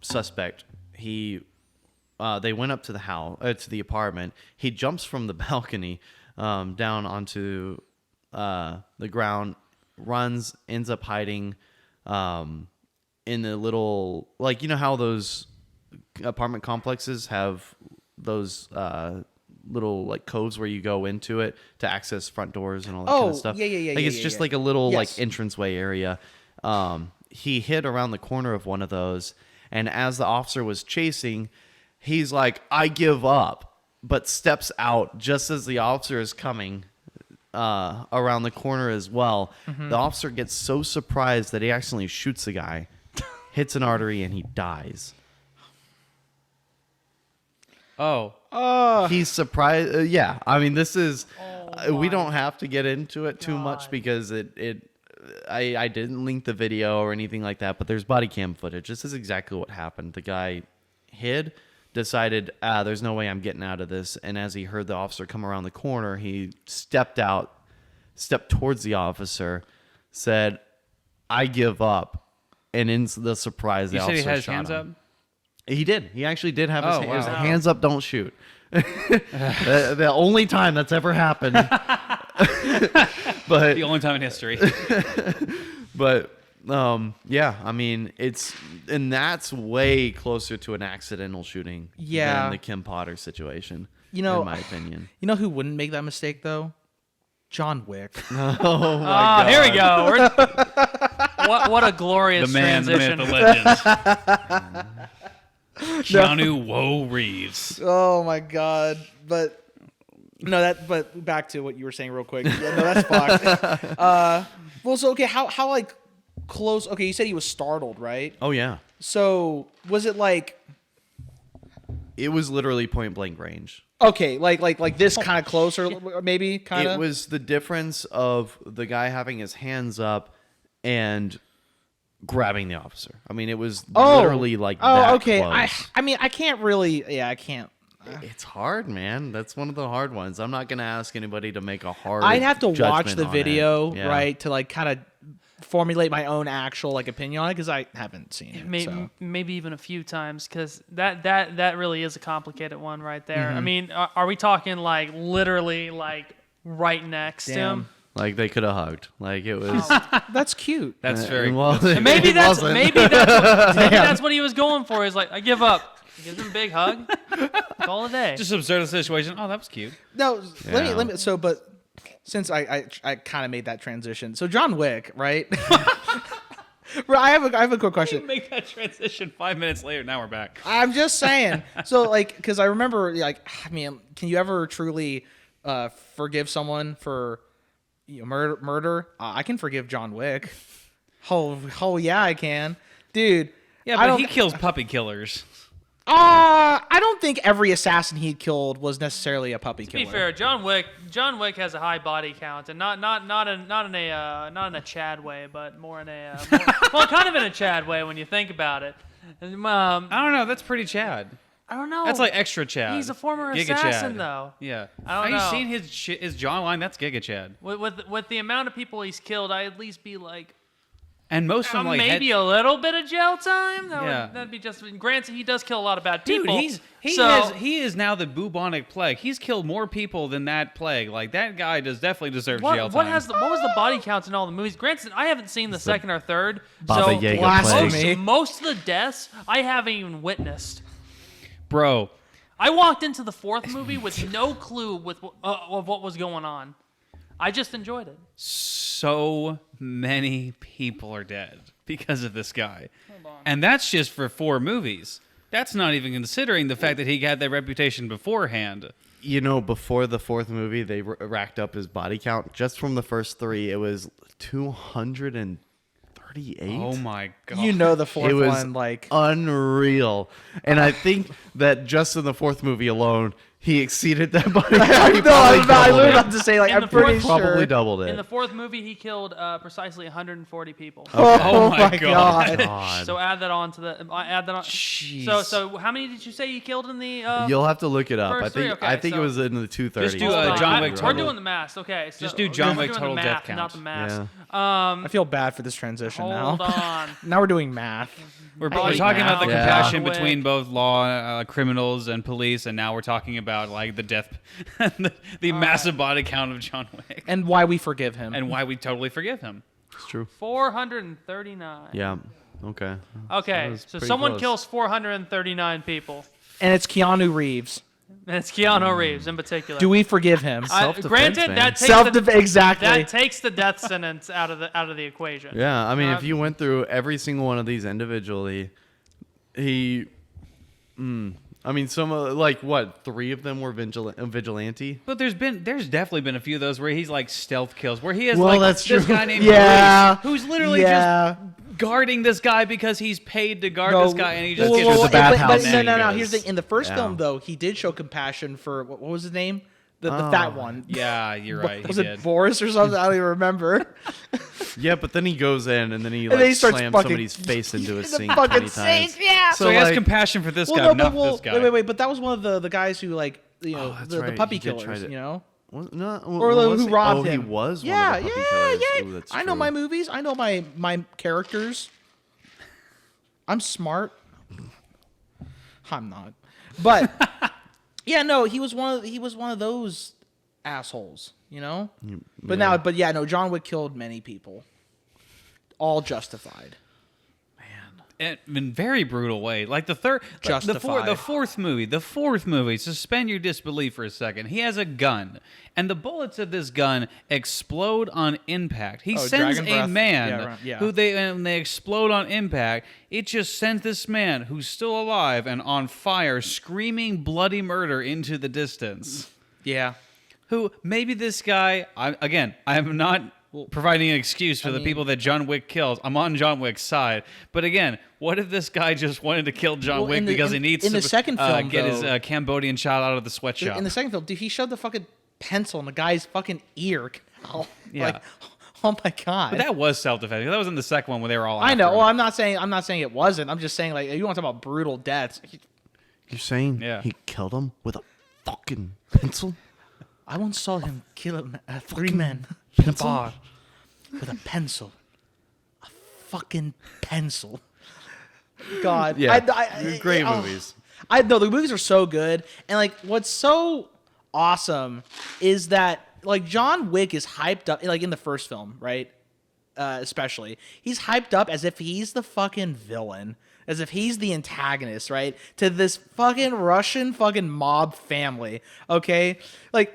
suspect. They went up to the house, to the apartment. He jumps from the balcony down onto the ground, runs, ends up hiding in the little, like, you know how those apartment complexes have those little like coves where you go into it to access front doors and all that kind of stuff. Yeah. Like it's just like a little like Yes. entranceway area. He hid around the corner of one of those, and as the officer was chasing, he's like, "I give up," but steps out just as the officer is coming around the corner as well. The officer gets so surprised that he accidentally shoots the guy, hits an artery, and he dies. He's surprised. Yeah, I mean, this is. We don't have to get into it too much God. because I didn't link the video or anything like that, but there's body cam footage. This is exactly what happened. The guy hid, decided, there's no way I'm getting out of this. And as he heard the officer come around the corner, he stepped towards the officer, said, "I give up." And in the surprise, the You said officer he had his shot hands him. up? He did. He actually did have his, Oh, it was wow. hands up, don't shoot. The only time that's ever happened. But The only time in history. But yeah, I mean, that's way closer to an accidental shooting Yeah. than the Kim Potter situation. You know, in my opinion. you know who wouldn't make that mistake though? John Wick. Oh my Here we go. What a glorious The man, the transition. myth, the legend. Keanu Woe Reeves. Oh my god! But no, but back to what you were saying real quick. Yeah, no, that's fucked. Well, so okay, how like close? Okay, you said he was startled, right? Oh yeah. So was it like It was literally point blank range. okay, like this kind of close, or maybe kind of? It was the difference of the guy having his hands up and grabbing the officer. I mean, it was literally like that okay. close. I mean, I can't really. Yeah, I can't. It's hard, man. That's one of the hard ones. I'm not gonna ask anybody to make a hard. I'd have to watch judgment the on video, it. Yeah. right, to like kind of formulate my own actual like opinion on it because I haven't seen it. So. Maybe even a few times, because that really is a complicated one right there. I mean, are we talking like literally like right next to Damn. him? Like they could have hugged. Like it was. That's cute. That's very. well, And maybe it that's wasn't. maybe that's what he was going for. He's like, I give up. He gives him a big hug. Call it a day. Just observe the situation. Oh, that was cute. No, Yeah. let me. So, but since I kind of made that transition, so John Wick, right? Well, I have a quick question. Make that transition 5 minutes later. Now we're back. I'm just saying. So, like, because I remember, like, I mean, can you ever truly forgive someone for murder? I can forgive John Wick. Oh yeah, I can, dude. Yeah, I but don't- he kills puppy killers. I don't think every assassin he killed was necessarily a puppy To killer. be fair, John Wick has a high body count, and not in a Chad way, but more in a well, kind of in a Chad way when you think about it. And, I don't know. That's pretty Chad. I don't know. That's like extra Chad. He's a former Giga assassin, Chad. though. Yeah. I don't Have know. you seen his jawline? That's Giga Chad. With the amount of people he's killed, I'd at least be like, And most of them like maybe a little bit of jail time. Yeah. That'd be just. Granted, he does kill a lot of bad Dude, people. he is now the bubonic plague. He's killed more people than that plague. Like that guy definitely deserves jail time. What was the body counts in all the movies? Granted, I haven't seen the second or third, Baba so Yaga Blasphemy. plague. most of the deaths I haven't even witnessed. Bro, I walked into the fourth movie with no clue of what was going on. I just enjoyed it. so many people are dead because of this guy. And that's just for 4 movies. That's not even considering the fact that he had that reputation beforehand. You know, before the fourth movie, they racked up his body count. Just from the first 3, it was 238. Oh my god. You know the fourth It was one, like unreal. And I think that just in the fourth movie alone, he exceeded that body count. He no, I probably was doubled about to say, like, In I'm the pretty fourth- sure. Probably doubled it. In the fourth movie, he killed precisely 140 people. Oh, my my God. god. So add that on to the. Add that on. Jeez. So how many did you say he killed in the? You'll have to look it up. first I think three? Okay, I think so- it was in the 230s. Just do, Hold on, John Wick We're total. doing the math. Okay. So Just do John we're Wick doing total the death math, not count. the math. Yeah. I feel bad for this transition Hold now. on. Now we're doing math. We're Body talking about the count, Yeah. compassion Wick. between both law criminals and police, and now we're talking about like the death, the massive body count of John Wick, And why we forgive him. and why we totally forgive him. It's true. 439. Yeah. Okay. Okay, That was so pretty someone close. kills 439 people, And it's Keanu Reeves. and it's Keanu Reeves in particular. Do we forgive him? Self-defense, granted, man. that takes Exactly. that takes the death sentence out of the equation. Yeah, I mean, Um, if you went through every single one of these individually, he, I mean, some like what 3 of them were vigilante. But there's definitely been a few of those where he's like stealth kills, where he has Well, like that's this true. guy named Yeah. Maurice, who's literally Yeah. just guarding this guy because he's paid to guard No, this guy, and he just That's gets true. well, the bathhouse but no. man Here's the goes. thing. In the first Yeah. film, though, he did show compassion for what was his name? The fat one. Yeah, you're right. Was he it did. Boris or something? I don't even remember. Yeah, but then he goes in and then he And then he starts slams fucking- somebody's face into a the sink fucking 20 sink, times. yeah. So he has like- compassion for this Well, guy, no, not but for this guy. wait. But that was one of the guys who like that's the right. puppy He did try killers. to- You know. No, Or was who he? robbed oh, him? he was Yeah, one of the puppy yeah, killers. yeah. Ooh, that's I know true. my movies. I know my characters. I'm smart. I'm not, but yeah, no, he was one of those assholes, you know. But yeah, no, John Wick killed many people, all justified. in very brutal way. Like the fourth movie. Suspend your disbelief for a second. He has a gun, and the bullets of this gun explode on impact. He sends Dragon a breath. man Yeah. who they explode on impact. It just sends this man who's still alive and on fire, screaming bloody murder into the distance. Yeah. Who maybe this guy? I am not providing an excuse for the people that John Wick kills. I'm on John Wick's side, but again, what if this guy just wanted to kill John Wick because he needs in to the second film, get though, his Cambodian child out of the sweatshop? In the second film, dude, he shoved the fucking pencil in the guy's fucking ear. Oh, Yeah. like, oh my god. But that was self-defense. That was in the second one where they were all. I know. after Well, him. I'm not saying it wasn't. I'm just saying, like, you want to talk about brutal deaths. You're saying Yeah. he killed him with a fucking pencil? I once saw him kill three men in a pencil? bar with a pencil. A fucking pencil. God. Yeah. They're Great movies. I know the movies are so good, and like what's so awesome is that like John Wick is hyped up, like in the first film, right? Especially, he's hyped up as if he's the fucking villain, as if he's the antagonist, right? To this fucking Russian fucking mob family, okay? Like,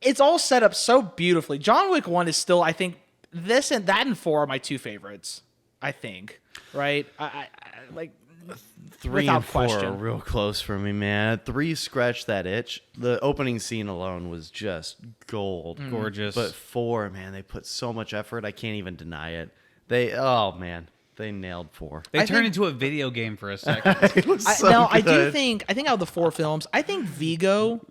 it's all set up so beautifully. John Wick 1 is still, I think, this and that and 4 are my two favorites, I think, right? I like 3 without and 4 are question. real close for me, man. 3 scratched that itch. The opening scene alone was just gold. Gorgeous. But 4, man, they put so much effort. I can't even deny it. They nailed 4. They I turned think- into a video game for a second. It was so I do good. think out of the 4 films, I think Vigo,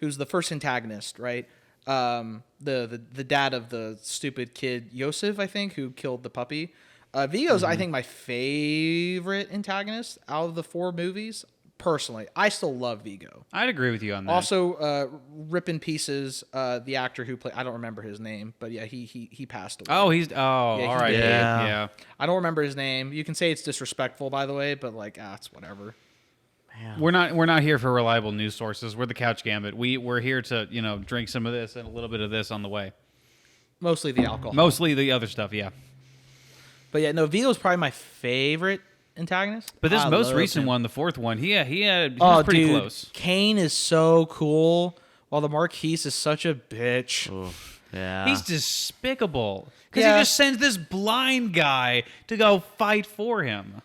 who's the first antagonist, right? The dad of the stupid kid Yosef, I think, who killed the puppy. Vigo's, I think, my favorite antagonist out of the 4 movies. Personally, I still love Vigo. I'd agree with you on that. Also, rip in pieces the actor who played. I don't remember his name, but yeah, he passed away. all he right. did. Yeah. I don't remember his name. You can say it's disrespectful, by the way, but like, it's whatever. We're not here for reliable news sources. We're the Couch Gambit. We're here to drink some of this and a little bit of this on the way. Mostly the alcohol. Mostly the other stuff, yeah. But yeah, no, Vigo's probably my favorite antagonist. But this I most love recent him. one, the fourth one, he was pretty dude, close. Kane is so cool, while the Marquis is such a bitch. Yeah. He's despicable because Yeah. he just sends this blind guy to go fight for him.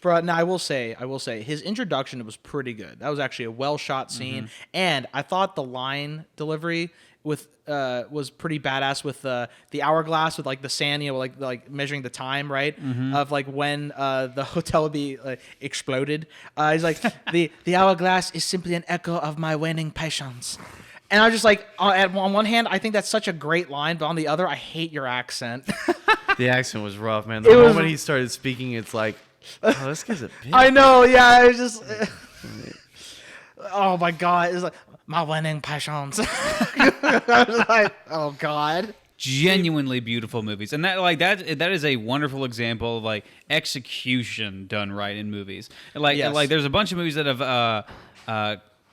But now I will say, his introduction was pretty good. That was actually a well shot scene, and I thought the line delivery was pretty badass with the hourglass with like the sand, like measuring the time, right? Of like when the hotel would be exploded. He's like the hourglass is simply an echo of my waning patience. And I was just like, on one hand, I think that's such a great line, but on the other, I hate your accent. The accent was rough, man. The It was- moment he started speaking, it's like, oh, this guy's a bitch. I know, yeah. It was just, oh my god, it's like my winning passions. I was like, oh god. Genuinely beautiful movies, and that is a wonderful example of like execution done right in movies. And Yes. there's a bunch of movies that have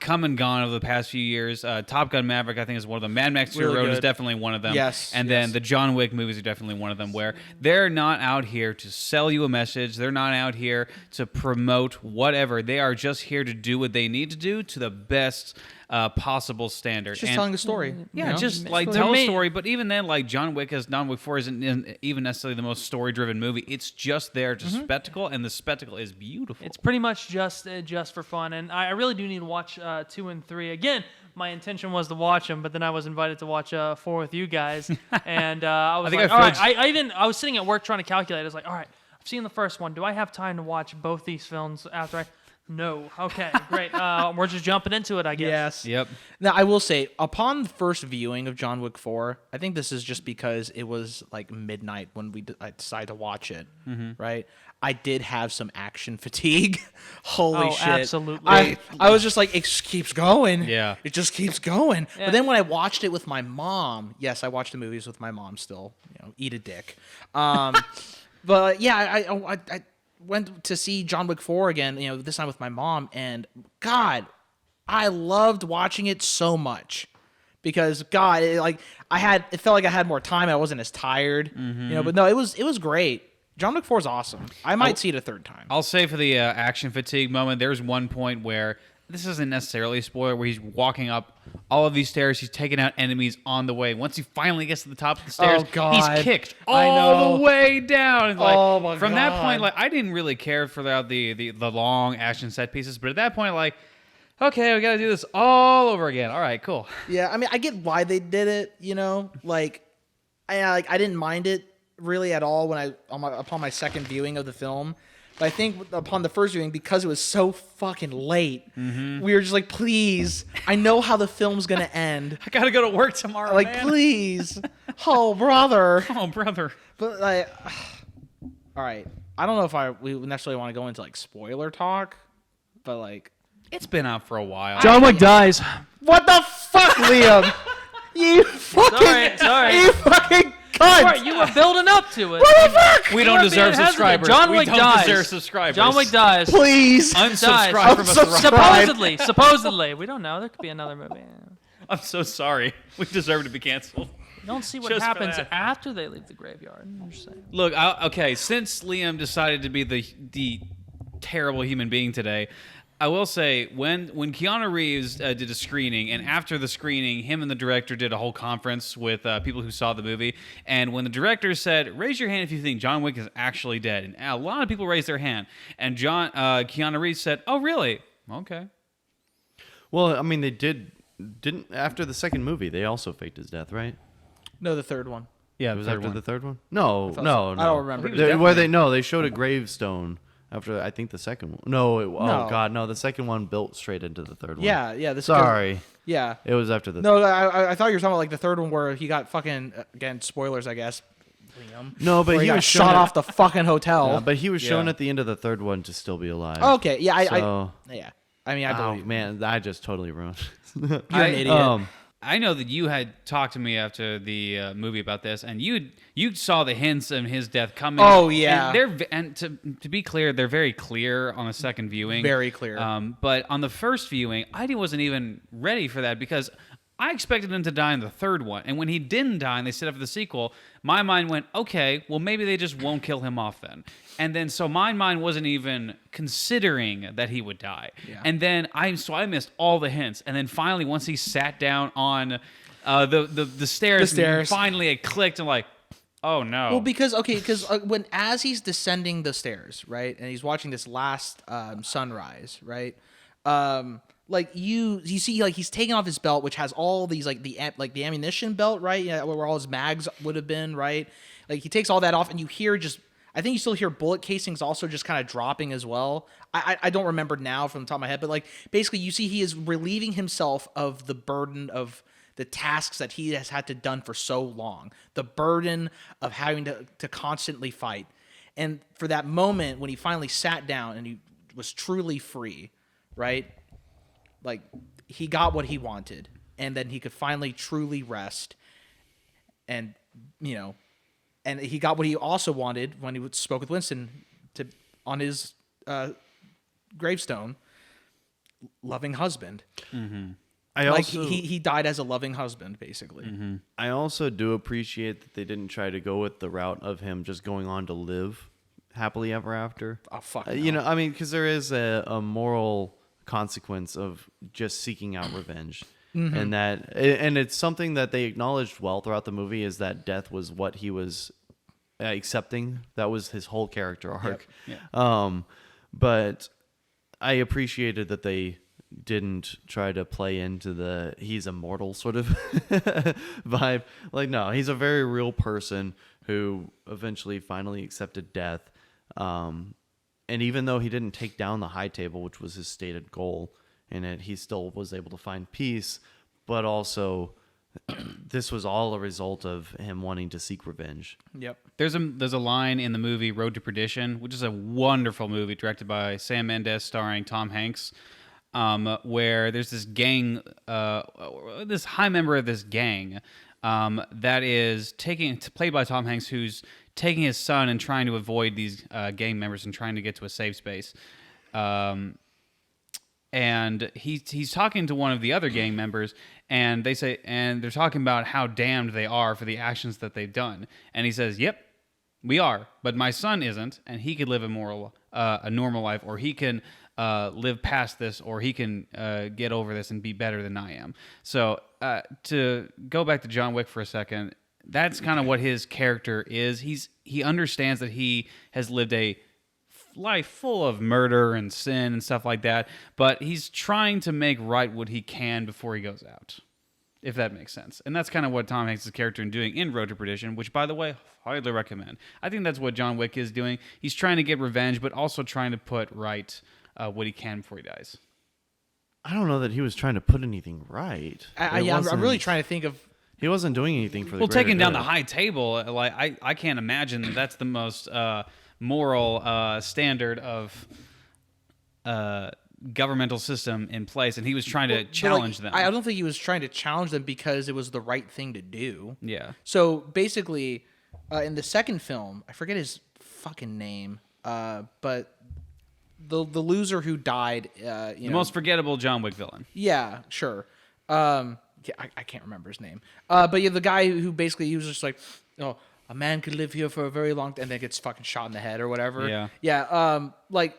come and gone over the past few years. Top Gun Maverick, I think, is one of them. Mad Max Fury Really Road is good. definitely one of them. Yes, And yes. then the John Wick movies are definitely one of them, where they're not out here to sell you a message. They're not out here to promote whatever. They are just here to do what they need to do to the best possible standard. Just And- telling a story. yeah, you know? just like They're tell a made- story. But even then, like John 4 isn't even necessarily the most story-driven movie. It's just there to spectacle, and the spectacle is beautiful. It's pretty much just for fun, and I really do need to watch 2 and 3 again. My intention was to watch them, but then I was invited to watch 4 with you guys, and I was I think like, I all right. filled- I was sitting at work trying to calculate. I was like, all right, I've seen the first one. Do I have time to watch both these films after I? No. Okay, great. We're just jumping into it, I guess. Yes. Yep. Now, I will say, upon the first viewing of John Wick 4, I think this is just because it was like midnight when I decided to watch it, right? I did have some action fatigue. Holy Oh, shit. absolutely. I was just like, it just keeps going. Yeah. It just keeps going. Yeah. But then when I watched it with my mom, yes, I watch the movies with my mom still, eat a dick. But yeah, I went to see John Wick 4 again, this time with my mom, and God, I loved watching it so much because it felt like I had more time. I wasn't as tired, but no, it was great. John Wick 4 is awesome. I might see it a third time. I'll say for the action fatigue moment, there's one point where this isn't necessarily a spoiler, where he's walking up all of these stairs. He's taking out enemies on the way. Once he finally gets to the top of the stairs, Oh, God. he's kicked I all know. the way down. And, like, Oh, my from that point, God. like I didn't really care for the long action set pieces, but at that point, like, okay, we got to do this all over again. All right, cool. Yeah, I mean, I get why they did it. Like I didn't mind it really at all upon my second viewing of the film. But I think upon the first viewing, because it was so fucking late, we were just like, please, I know how the film's gonna end. I got to go to work tomorrow, Like, man. please, oh brother. Oh, brother. But like, all right, I don't know if we necessarily want to go into like spoiler talk, but like, It's been out for a while. John Wick dies. what the fuck, Liam? You fucking, Sorry. you fucking cunt. Right, you were building up to it. We don't You're deserve being hesitant. subscribers. John We Wick don't dies. deserve subscribers. John Wick dies. Please. Unsubscribe Dies. from us. Unsubscribe. Supposedly. We don't know. There could be another movie. I'm so sorry. We deserve to be canceled. You don't see what Just for happens that. after they leave the graveyard. I'm just saying. Look, okay, since Liam decided to be the terrible human being today, I will say when Keanu Reeves did a screening, and after the screening, him and the director did a whole conference with people who saw the movie. And when the director said, "Raise your hand if you think John Wick is actually dead," and a lot of people raised their hand, and Keanu Reeves said, "Oh, really? Okay." Well, I mean, they didn't after the second movie. They also faked his death, right? No, the third one. Yeah, It was after the third one. No, so. no. I don't remember. They showed a gravestone after I think the second one. No, No. oh god, no, the second one built straight into the third one. Yeah. This Sorry, Yeah. it was after the. No, I thought you were talking about like the third one where he got fucking again spoilers, I guess. Liam. No, but Where he got was shot shown off the fucking hotel. Yeah, but he was shown Yeah. at the end of the third one to still be alive. Okay, yeah, So- yeah. I mean, I Oh believe. man, I just totally ruined. You're an idiot. I know that you had talked to me after the movie about this, and you saw the hints of his death coming. Oh, yeah. and to be clear, they're very clear on the second viewing. Very clear. But on the first viewing, I wasn't even ready for that because I expected him to die in the third one, and when he didn't die, and they set up for the sequel, my mind went, okay, well maybe they just won't kill him off then. And then so my mind wasn't even considering that he would die. Yeah. And then I missed all the hints. And then finally, once he sat down on the stairs, finally it clicked and like, oh no. Well, because as he's descending the stairs, right, and he's watching this last sunrise, right, like you see, like he's taking off his belt, which has all these like the ammunition belt, right, yeah, where all his mags would have been, right. Like he takes all that off, and you hear I think you still hear bullet casings also just kind of dropping as well. I don't remember now from the top of my head, but like basically you see he is relieving himself of the burden of the tasks that he has had to done for so long, the burden of having to constantly fight. And for that moment when he finally sat down and he was truly free, right? Like he got what he wanted, and then he could finally truly rest. And, and he got what he also wanted when he spoke with Winston on his gravestone, loving husband. Mm-hmm. He died as a loving husband, basically. Mm-hmm. I also do appreciate that they didn't try to go with the route of him just going on to live happily ever after. Oh, fuck. I mean, because there is a moral consequence of just seeking out revenge. Mm-hmm. And it's something that they acknowledged well throughout the movie, is that death was what he was accepting. That was his whole character arc. Yep. Yeah. But I appreciated that they didn't try to play into the he's immortal sort of vibe. Like, no, he's a very real person who eventually finally accepted death. And even though he didn't take down the high table, which was his stated goal in it, he still was able to find peace. But also, this was all a result of him wanting to seek revenge. Yep. There's a line in the movie Road to Perdition, which is a wonderful movie directed by Sam Mendes, starring Tom Hanks, where there's this gang, this high member of this gang that is played by Tom Hanks, who's taking his son and trying to avoid these gang members and trying to get to a safe space. And he's talking to one of the other gang members, and they're talking about how damned they are for the actions that they've done. And he says, "Yep, We are, but my son isn't, and he could live a normal life, or he can live past this, or he can get over this and be better than I am. So to go back to John Wick for a second, that's kind of what his character is. He understands that he has lived a life full of murder and sin and stuff like that, but he's trying to make right what he can before he goes out, if that makes sense. And that's kind of what Tom Hanks' character is doing in Road to Perdition, which, by the way, highly recommend. I think that's what John Wick is doing. He's trying to get revenge, but also trying to put right what he can before he dies. I don't know that he was trying to put anything right. I'm really trying to think of. He wasn't doing anything for the Well, greater taking down good. the high table, like I can't imagine that's the most moral standard of governmental system in place, and he was trying to challenge them. I don't think he was trying to challenge them because it was the right thing to do. Yeah. So basically, in the second film, I forget his fucking name, but the loser who died, The most forgettable John Wick villain. yeah, sure. Yeah, I can't remember his name. But yeah, the guy who basically he was just like, oh, a man could live here for a very long time, and then gets fucking shot in the head or whatever. Yeah. Yeah. Like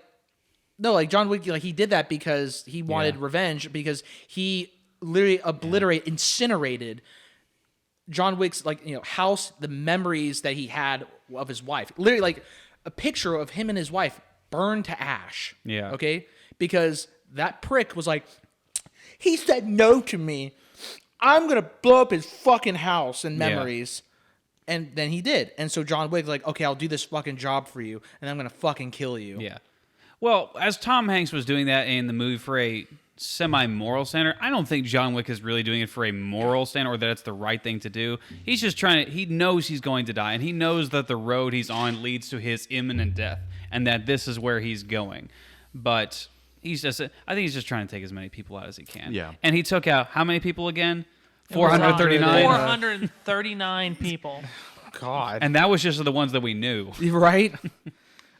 John Wick, like he did that because he wanted revenge, because he literally incinerated John Wick's house, the memories that he had of his wife. Literally, like a picture of him and his wife burned to ash. Yeah. Okay? Because that prick was like, he said no to me. I'm going to blow up his fucking house and memories. And then he did. And so John Wick's like, okay, I'll do this fucking job for you, and I'm going to fucking kill you. Yeah. Well, as Tom Hanks was doing that in the movie for a semi-moral standard, I don't think John Wick is really doing it for a moral standard or that it's the right thing to do. He's just he knows he's going to die, and he knows that the road he's on leads to his imminent death, and that this is where he's going. But I think he's just trying to take as many people out as he can. Yeah. And he took out how many people again? 439? 439 people. God. And that was just the ones that we knew. Right?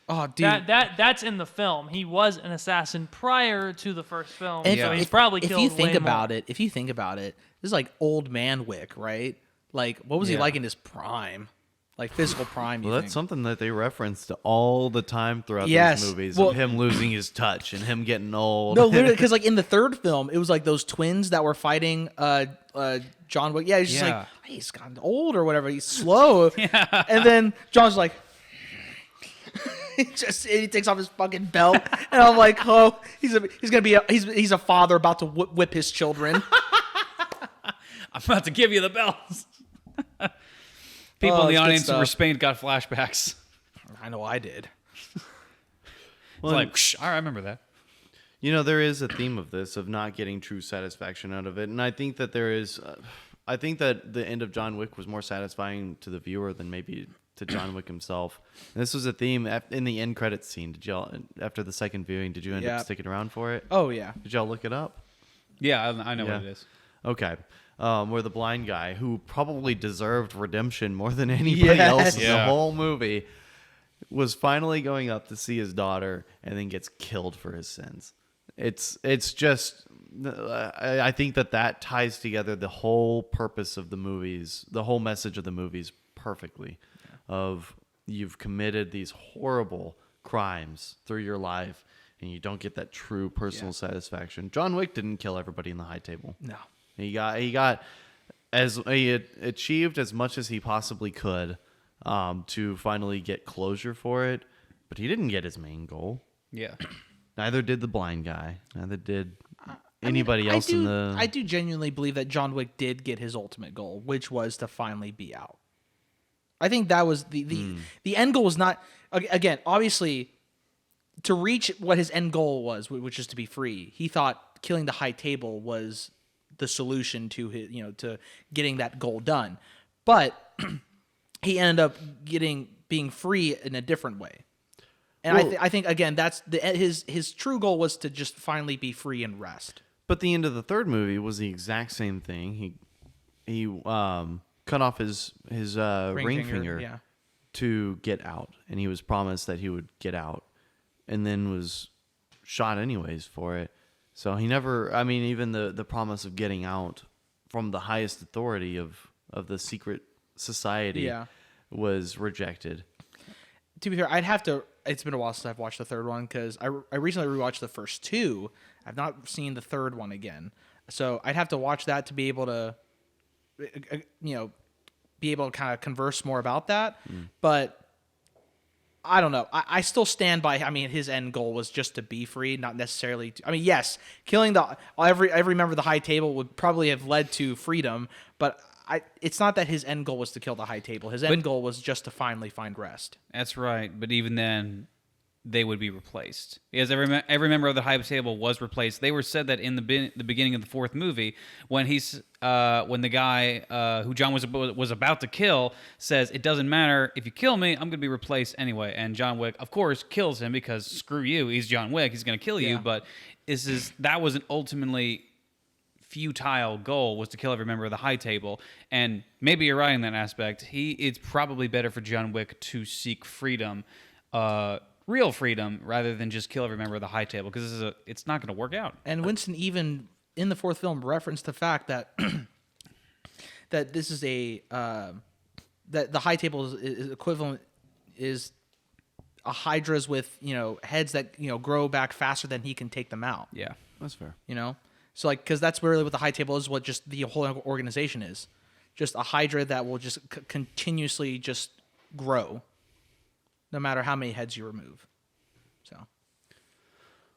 Oh, dude. That's in the film. He was an assassin prior to the first film, And so he's probably killed. If you think way about more. it, this is like old man Wick, right? Like, what was he Yeah. like in his prime? Like physical prime. Well, that's something that they referenced all the time throughout Yes. these movies, Well- of him losing his touch and him getting old. No, literally, because like in the third film, it was like those twins that were fighting John Wick. Yeah, he's just Yeah. like, hey, he's gotten old or whatever. He's slow. And then John's like, he takes off his fucking belt, and I'm like, oh, he's a father about to whip his children. I'm about to give you the bells. People Oh, in the it's good audience who were stuff. Spain got flashbacks. I know I did. It's like, I remember that. You know, there is a theme of this, of not getting true satisfaction out of it. And I think that there is, I think that the end of John Wick was more satisfying to the viewer than maybe to John Wick himself. And this was a theme in the end credits scene. Did y'all, after the second viewing, did you end Yeah. up sticking around for it? Oh yeah. Did y'all look it up? Yeah, I know Yeah. what it is. Okay. Where the blind guy, who probably deserved redemption more than anybody else in the Yeah. whole movie, was finally going up to see his daughter and then gets killed for his sins. It's just, I think that ties together the whole purpose of the movies, the whole message of the movies perfectly. Of you've committed these horrible crimes through your life and you don't get that true personal satisfaction. John Wick didn't kill everybody in the high table. No. He achieved as much as he possibly could to finally get closure for it, but he didn't get his main goal. Yeah. Neither did the blind guy. Neither did anybody else in the. I do genuinely believe that John Wick did get his ultimate goal, which was to finally be out. I think that was the end goal was not, again, obviously, to reach what his end goal was, which is to be free. He thought killing the high table was the solution to his, to getting that goal done, but he ended up being free in a different way. And Well- I think again that's his true goal was to just finally be free and rest. But the end of the third movie was the exact same thing. He cut off his ring finger yeah. to get out, and he was promised that he would get out, and then was shot anyways for it. So he never. I mean, even the promise of getting out from the highest authority of the secret society Yeah. was rejected. to be fair, I'd have to. It's been a while since I've watched the third one because I recently rewatched the first two. I've not seen the third one again, so I'd have to watch that to be able to, be able to kind of converse more about that. But I don't know. I still stand by. I mean, his end goal was just to be free, not necessarily. Yes, killing every member of the High Table would probably have led to freedom, but it's not that his end goal was to kill the High Table. His end goal was just to finally find rest. That's right. But even then, they would be replaced. Because every member of the High Table was replaced. They were said that in the beginning of the fourth movie, when the guy who John was about to kill says, "It doesn't matter if you kill me, I'm going to be replaced anyway." And John Wick, of course, kills him because screw you, he's John Wick, he's going to kill you. Yeah. But that was an ultimately futile goal, was to kill every member of the High Table. And maybe you're right in that aspect. It's probably better for John Wick to seek freedom, real freedom, rather than just kill every member of the High Table, because it's not going to work out. And Winston even in the fourth film referenced the fact that that this is that the High Table is equivalent is a Hydra's with heads that grow back faster than he can take them out. Yeah. That's fair. So because that's really what the High Table is, what just the whole organization is, just a Hydra that will just continuously just grow, no matter how many heads you remove. So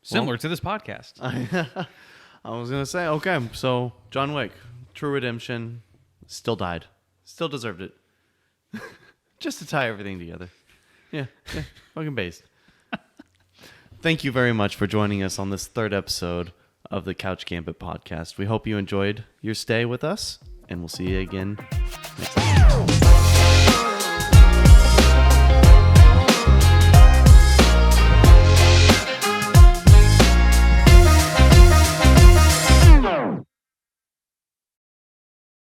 Similar to this podcast. I was going to say, okay, so John Wick, true redemption, still died. Still deserved it. Just to tie everything together. Yeah, fucking based. Thank you very much for joining us on this third episode of the Couch Gambit podcast. We hope you enjoyed your stay with us, and we'll see you again next time.